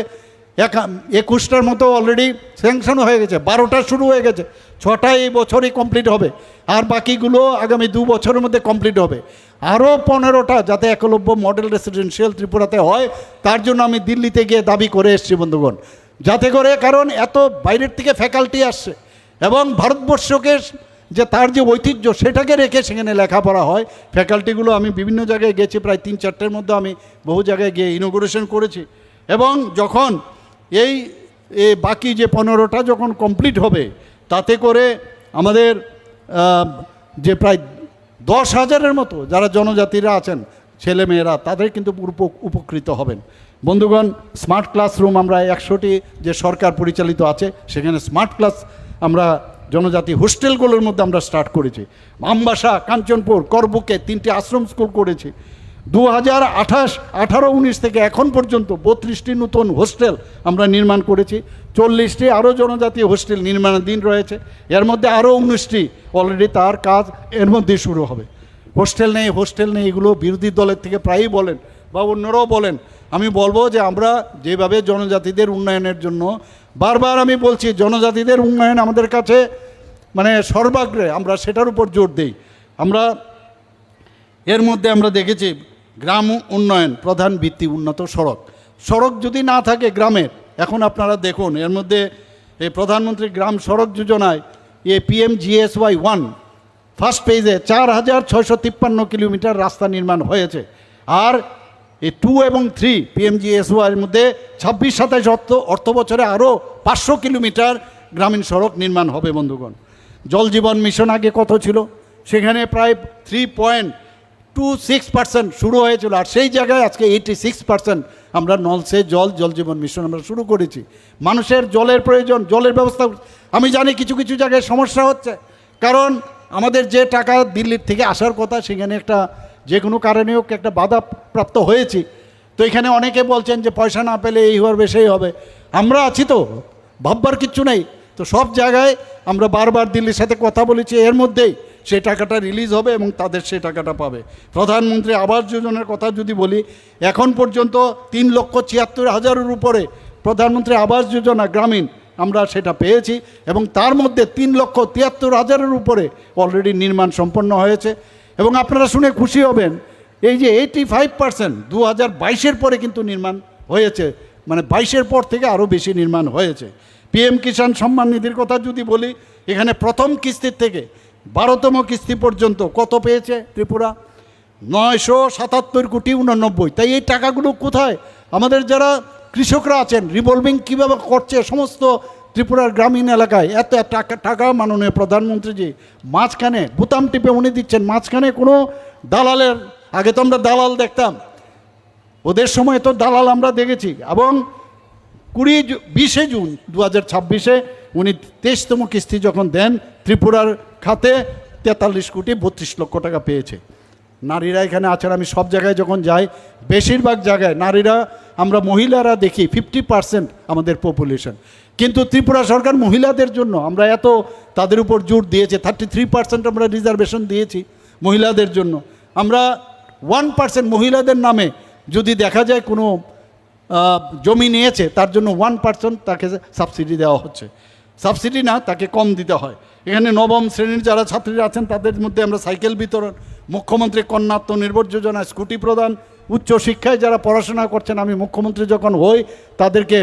21টার মতো অলরেডি স্যাংশন হয়ে গেছে, 12টা শুরু হয়ে গেছে, 6টা এই বছরই কমপ্লিট হবে, আর বাকিগুলো আগামী 2 বছরের মধ্যে কমপ্লিট হবে। আরও 15টা যাতে একলব্য মডেল রেসিডেন্সিয়াল ত্রিপুরাতে হয়, তার জন্য আমি দিল্লিতে গিয়ে দাবি করে এসেছি বন্ধুগণ, যাতে করে, কারণ এত বাইরের থেকে ফ্যাকাল্টি আসছে এবং ভারতবর্ষকে যে তার যে ঐতিহ্য সেটাকে রেখে সেখানে লেখাপড়া হয়। ফ্যাকাল্টিগুলো আমি বিভিন্ন জায়গায় গেছি, প্রায় 3-4টের মধ্যে আমি বহু জায়গায় গিয়ে ইনোগ্রেশন করেছি। এবং যখন এই বাকি যে 15টা যখন কমপ্লিট হবে, তাতে করে আমাদের যে প্রায় 10,000-এর মতো যারা জনজাতিরা আছেন ছেলেমেয়েরা, তাদের কিন্তু উপকৃত হবেন। বন্ধুগণ, স্মার্ট ক্লাসরুম আমরা 100টি যে সরকার পরিচালিত আছে সেখানে স্মার্ট ক্লাস আমরা জনজাতি হোস্টেলগুলোর মধ্যে আমরা স্টার্ট করেছি। আমবাসা, কাঞ্চনপুর, করবুকে 3টি আশ্রম স্কুল করেছি। 2018-19 থেকে এখন পর্যন্ত 32টি নতুন হোস্টেল আমরা নির্মাণ করেছি। 40টি আরও জনজাতি হোস্টেল নির্মাণাধীন রয়েছে। এর মধ্যে আরও 19টি অলরেডি তার কাজ এর মধ্যেই শুরু হবে। হোস্টেল নেই এগুলো বিরোধী দলের থেকে প্রায়ই বলেন বা অন্যরাও বলেন। আমি বলবো যে আমরা যেভাবে জনজাতিদের উন্নয়নের জন্য বারবার আমি বলছি, জনজাতিদের উন্নয়ন আমাদের কাছে মানে সর্বাগ্রে, আমরা সেটার উপর জোর দেই। আমরা এর মধ্যে আমরা দেখেছি গ্রাম উন্নয়ন প্রধান ভিত্তি উন্নত সড়ক যদি না থাকে গ্রামের, এখন আপনারা দেখুন এর মধ্যে এই প্রধানমন্ত্রী গ্রাম সড়ক যোজনায় PMGSY 1 ফার্স্ট পেজে 4,653 কিলোমিটার রাস্তা নির্মাণ হয়েছে। আর এই 2 এবং 3 PMGSY এর মধ্যে 26-27 অর্থ বছরে আরও 500 কিলোমিটার গ্রামীণ সড়ক নির্মাণ হবে। বন্ধুগণ, জল জীবন মিশন আগে কত ছিল? সেখানে প্রায় 3.26% শুরু হয়েছিল, আর সেই জায়গায় আজকে 86% আমরা নলসে জল জীবন মিশন আমরা শুরু করেছি। মানুষের জলের প্রয়োজন, জলের ব্যবস্থা। আমি জানি কিছু কিছু জায়গায় সমস্যা হচ্ছে, কারণ আমাদের যে টাকা দিল্লির থেকে আসার কথা সেখানে একটা যে কোনো কারণে হোক একটা বাধা প্রাপ্ত হয়েছি। তো এখানে অনেকে বলছেন যে পয়সা না পেলে এই হবে সেই হবে। আমরা আছি তো, ভাববার কিচ্ছু নেই তো। সব জায়গায় আমরা বারবার দিল্লির সাথে কথা বলেছি, এর মধ্যেই সেই টাকাটা রিলিজ হবে এবং তাদের সেই টাকাটা পাবে। প্রধানমন্ত্রী আবাস যোজনার কথা যদি বলি, এখন পর্যন্ত 3,76,000-এর উপরে প্রধানমন্ত্রী আবাস যোজনা গ্রামীণ আমরা সেটা পেয়েছি, এবং তার মধ্যে 3,73,000-এর উপরে অলরেডি নির্মাণ সম্পন্ন হয়েছে। এবং আপনারা শুনে খুশি হবেন, এই যে 85% 2022-এর পরে কিন্তু নির্মাণ হয়েছে, মানে 22-এর পর থেকে আরও বেশি নির্মাণ হয়েছে। PM কিষাণ সম্মান নিধির কথা যদি বলি, এখানে প্রথম কিস্তির থেকে 12তম কিস্তি পর্যন্ত কত পেয়েছে ত্রিপুরা? 977,89,00,000। তাই এই টাকাগুলো কোথায়? আমাদের যারা কৃষকরা আছেন, রিভলভিং কীভাবে করছে সমস্ত ত্রিপুরার গ্রামীণ এলাকায়, এত টাকা মাননীয় প্রধানমন্ত্রীজি মাঝখানে বোতাম টিপে উনি দিচ্ছেন। মাঝখানে কোনো দালালের, আগে তো আমরা দালাল দেখতাম, ওদের সময় তো দালাল আমরা দেখেছি। এবং 20 জুন 2026-এ উনি 23তম কিস্তি যখন দেন, ত্রিপুরার খাতে 43,32,00,000 টাকা পেয়েছে। নারীরা এখানে আছেন, আমি সব জায়গায় যখন যাই বেশিরভাগ জায়গায় নারীরা, আমরা মহিলারা দেখি 50% আমাদের পপুলেশন, কিন্তু ত্রিপুরা সরকার মহিলাদের জন্য আমরা এত তাদের উপর জোর দিয়েছে। 33% আমরা রিজার্ভেশন দিয়েছি মহিলাদের জন্য। আমরা 1% মহিলাদের নামে যদি দেখা যায় কোনো জমি নিয়েছে, তার জন্য 1% তাকে সাবসিডি দেওয়া হচ্ছে। সাবসিডি না, তাকে কম দিতে হয়। এখানে নবম শ্রেণীর যারা ছাত্রীরা আছেন তাদের মধ্যে আমরা সাইকেল বিতরণ, মুখ্যমন্ত্রী কন্যা আত্মনির্ভর যোজনা, স্কুটি প্রদান, উচ্চশিক্ষায় যারা পড়াশোনা করছেন, আমি মুখ্যমন্ত্রী যখন হই তাদেরকে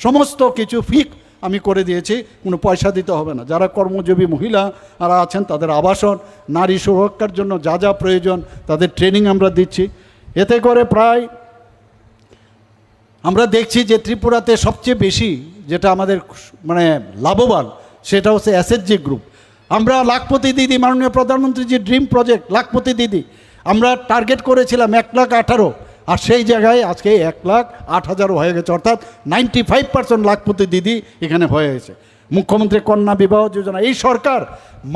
সমস্ত কিছু ফি আমি করে দিয়েছি, কোনো পয়সা দিতে হবে না। যারা কর্মজীবী মহিলা যারা আছেন তাদের আবাসন, নারী সুরক্ষার জন্য যা যা প্রয়োজন তাদের ট্রেনিং আমরা দিচ্ছি। এতে করে প্রায় আমরা দেখছি যে ত্রিপুরাতে সবচেয়ে বেশি যেটা আমাদের মানে লাভবান সেটা হচ্ছে SHG গ্রুপ। আমরা লাখপতি দিদি, মাননীয় প্রধানমন্ত্রীজির ড্রিম প্রজেক্ট লাখপতি দিদি, আমরা টার্গেট করেছিলাম 1,18,000, আর সেই জায়গায় আজকে 1,08,000 হয়ে গেছে, অর্থাৎ 95% লাখপতি দিদি এখানে হয়ে গেছে। মুখ্যমন্ত্রী কন্যা বিবাহ যোজনা, এই সরকার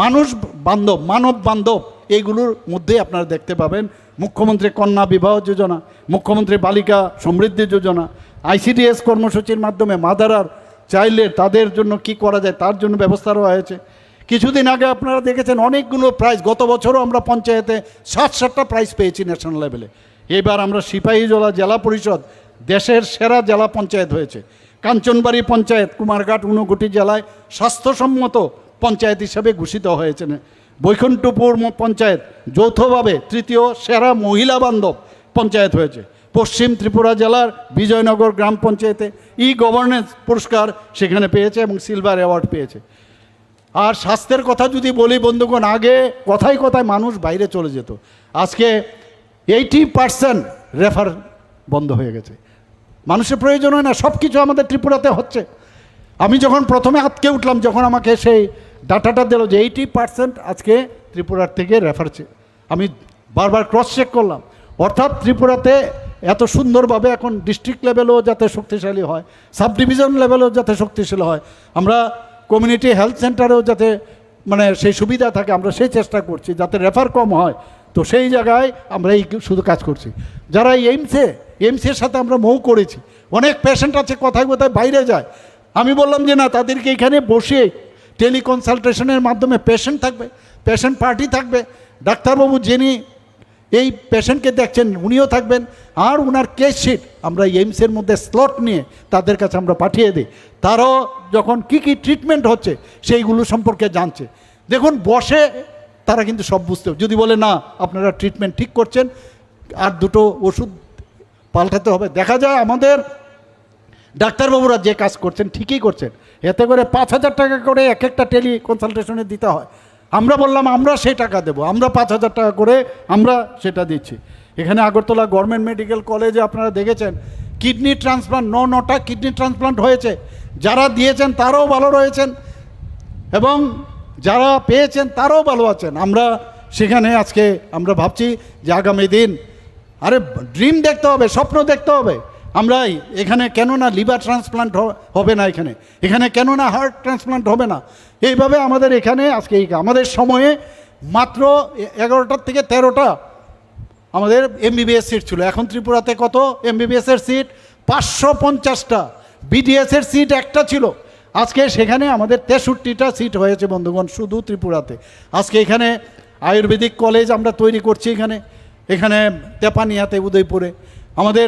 মানুষ বান্ধব, মানব বান্ধব, এইগুলোর মধ্যে আপনারা দেখতে পাবেন মুখ্যমন্ত্রী কন্যা বিবাহ যোজনা, মুখ্যমন্ত্রী বালিকা সমৃদ্ধি যোজনা, ICDS কর্মসূচির মাধ্যমে মাদার আর চাইল্ডের তাদের জন্য কি করা যায় তার জন্য ব্যবস্থা রওয়া হয়েছে। কিছুদিন আগে আপনারা দেখেছেন অনেকগুলো প্রাইজ, গত বছরও আমরা পঞ্চায়েতে 7-7টা প্রাইজ পেয়েছি ন্যাশনাল লেভেলে। এবার আমরা সিপাহীজলা জেলা পরিষদ দেশের সেরা জেলা পঞ্চায়েত হয়েছে। কাঞ্চনবাড়ি পঞ্চায়েত কুমারঘাট ঊনকোটি জেলায় স্বাস্থ্যসম্মত পঞ্চায়েত হিসাবে ঘোষিত হয়েছে। বৈকুণ্ঠপুর পঞ্চায়েত যৌথভাবে তৃতীয় সেরা মহিলা বান্ধব পঞ্চায়েত হয়েছে। পশ্চিম ত্রিপুরা জেলার বিজয়নগর গ্রাম পঞ্চায়েতে গভর্নেন্স পুরস্কার সেখানে পেয়েছে এবং সিলভার অ্যাওয়ার্ড পেয়েছে। আর স্বাস্থ্যের কথা যদি বলি বন্ধুগণ, আগে কথায় কথায় মানুষ বাইরে চলে যেত, আজকে 80% রেফার বন্ধ হয়ে গেছে। মানুষের প্রয়োজন হয় না, সব কিছু আমাদের ত্রিপুরাতে হচ্ছে। আমি যখন প্রথমে আটকে উঠলাম, যখন আমাকে সেই ডাটাটা দিল যে 80% আজকে ত্রিপুরার থেকে রেফার, আমি বারবার ক্রস চেক করলাম। অর্থাৎ ত্রিপুরাতে এত সুন্দরভাবে এখন ডিস্ট্রিক্ট লেভেলেও যাতে শক্তিশালী হয়, সাব ডিভিশন লেভেলেও যাতে শক্তিশালী হয়, আমরা কমিউনিটি হেলথ সেন্টারেও যাতে মানে সেই সুবিধা থাকে, আমরা সেই চেষ্টা করছি যাতে রেফার কম হয়। তো সেই জায়গায় আমরা এই শুধু কাজ করছি। যারা এইমসের সাথে আমরা মৌ করেছি, অনেক পেশেন্ট আছে কথায় কথায় বাইরে যায়, আমি বললাম যে না, তাদেরকে এখানে বসে টেলিকনসালটেশনের মাধ্যমে পেশেন্ট থাকবে, পেশেন্ট পার্টি থাকবে, ডাক্তারবাবু যিনি এই পেশেন্টকে দেখছেন উনিও থাকবেন, আর ওনার কেস শিট আমরা এইমসের মধ্যে স্লট নিয়ে তাদের কাছে আমরা পাঠিয়ে দিই। তারাও যখন কি কি ট্রিটমেন্ট হচ্ছে সেইগুলো সম্পর্কে জানছে। দেখুন বসে তারা কিন্তু সব বুঝতে, যদি বলে না আপনারা ট্রিটমেন্ট ঠিক করছেন আর দুটো ওষুধ পাল্টাতে হবে, দেখা যায় আমাদের ডাক্তারবাবুরা যে কাজ করছেন ঠিকই করছেন, এতে করে 5,000 টাকা করে এক একটা টেলি কনসালটেশনে দিতে হয়। আমরা বললাম আমরা সেই টাকা দেবো, আমরা 5,000 টাকা করে আমরা সেটা দিচ্ছি। এখানে আগরতলা গভর্নমেন্ট মেডিকেল কলেজে আপনারা দেখেছেন কিডনি ট্রান্সপ্লান্ট, 9টা কিডনি ট্রান্সপ্লান্ট হয়েছে। যারা দিয়েছেন তারাও ভালো রয়েছেন এবং যারা পেয়েছেন তারাও ভালো আছেন। আমরা সেখানে আজকে আমরা ভাবছি যে আগামী দিন আরে ড্রিম দেখতে হবে, স্বপ্ন দেখতে হবে। আমরা এখানে কেন না লিভার ট্রান্সপ্লান্ট হবে না, এখানে কেন না হার্ট ট্রান্সপ্লান্ট হবে না, এইভাবে আমাদের এখানে আজকে আমাদের সময়ে মাত্র 11টা থেকে 13টা আমাদের MBBS সিট ছিল। এখন ত্রিপুরাতে কত MBBS-এর সিট? 550টা। BDS-এর সিট একটা ছিল, আজকে সেখানে আমাদের 63টা সিট হয়েছে বন্ধুগণ শুধু ত্রিপুরাতে। আজকে এখানে আয়ুর্বেদিক কলেজ আমরা তৈরি করছি, এখানে তেপানিয়াতে উদয়পুরে আমাদের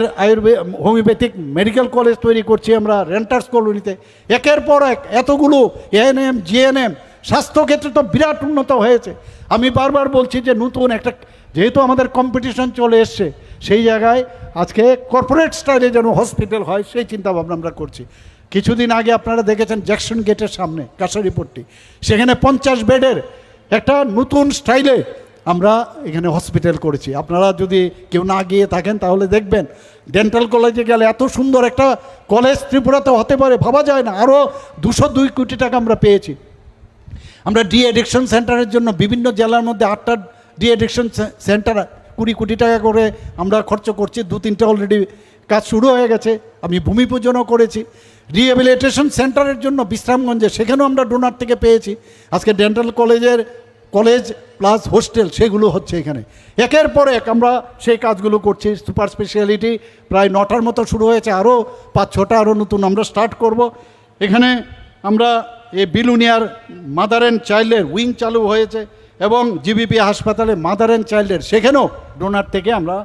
হোমিওপ্যাথিক মেডিকেল কলেজ তৈরি করছি আমরা রেন্টার্স কলোনিতে। একের পর এক এতগুলো ANM GNM স্বাস্থ্যক্ষেত্রে তো বিরাট উন্নত হয়েছে। আমি বারবার বলছি যে নতুন একটা, যেহেতু আমাদের কম্পিটিশন চলে এসছে, সেই জায়গায় আজকে কর্পোরেট স্টাইলে যেন হসপিটাল হয় সেই চিন্তাভাবনা আমরা করছি। কিছুদিন আগে আপনারা দেখেছেন জ্যাকসন গেটের সামনে কাছারিপট্টি, সেখানে 50 বেডের একটা নতুন স্টাইলে আমরা এখানে হসপিটাল করেছি। আপনারা যদি কেউ না গিয়ে থাকেন তাহলে দেখবেন। ডেন্টাল কলেজে গেলে এত সুন্দর একটা কলেজ ত্রিপুরাতে হতে পারে ভাবা যায় না। আরও 202 কোটি টাকা আমরা পেয়েছি। আমরা ডি অ্যাডিকশন সেন্টারের জন্য বিভিন্ন জেলার মধ্যে 8টা ডি অ্যাডিকশন সেন্টার 20 কোটি টাকা করে আমরা খরচ করছি। 2-3টা অলরেডি কাজ শুরু হয়ে গেছে, আমি ভূমি পূজনও করেছি। রিহ্যাবিলিটেশন সেন্টারের জন্য বিশ্রামগঞ্জে, সেখানেও আমরা ডোনার থেকে পেয়েছি। আজকে ডেন্টাল কলেজ প্লাস হোস্টেল সেগুলো হচ্ছে এখানে। একের পর এক আমরা সেই কাজগুলো করছি। সুপার স্পেশালিটি প্রায় 9টার মতো শুরু হয়েছে, আরও 5-6টা আরও নতুন আমরা স্টার্ট করব। এখানে আমরা এই বিলুনিয়ার মাদার অ্যান্ড চাইল্ডের উইং চালু হয়েছে এবং জিবিপি হাসপাতালে মাদার অ্যান্ড চাইল্ডের সেখানেও ডোনার থেকে আমরা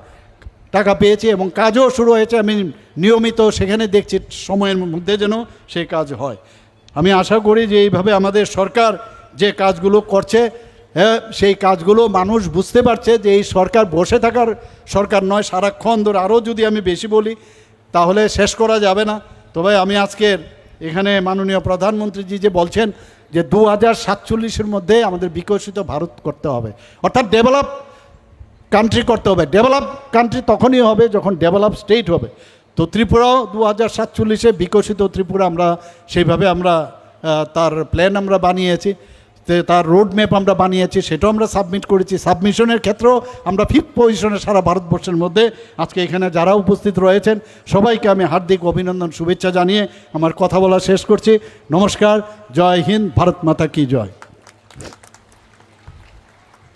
টাকা পেয়েছি এবং কাজও শুরু হয়েছে। আমি নিয়মিত সেখানে দেখছি সময়ের মধ্যে যেন সেই কাজ হয়। আমি আশা করি যে এইভাবে আমাদের সরকার যে কাজগুলো করছে, সেই কাজগুলো মানুষ বুঝতে পারছে যে এই সরকার বসে থাকার সরকার নয়। সারাক্ষণ ধরে আরও যদি আমি বেশি বলি তাহলে শেষ করা যাবে না। তবে আমি আজকের এখানে মাননীয় প্রধানমন্ত্রীজি যে বলছেন যে 2047-এর মধ্যে আমাদের বিকশিত ভারত করতে হবে, অর্থাৎ ডেভেলপ কান্ট্রি করতে হবে। ডেভেলপ কান্ট্রি তখনই হবে যখন ডেভেলপ স্টেট হবে। তো ত্রিপুরাও 2047-এ বিকশিত ত্রিপুরা আমরা সেইভাবে আমরা তার প্ল্যান আমরা বানিয়েছি। তার রোড ম্যাপ আমরা বানিয়েছি, সেটাও আমরা সাবমিট করেছি। সাবমিশনের ক্ষেত্রেও আমরা 5th পজিশনে সারা ভারতবর্ষের মধ্যে। আজকে এখানে যারা উপস্থিত রয়েছেন সবাইকে আমি হার্দিক অভিনন্দন, শুভেচ্ছা জানিয়ে আমার কথা বলা শেষ করছি। নমস্কার, জয় হিন্দ, ভারত মাতা কি জয়।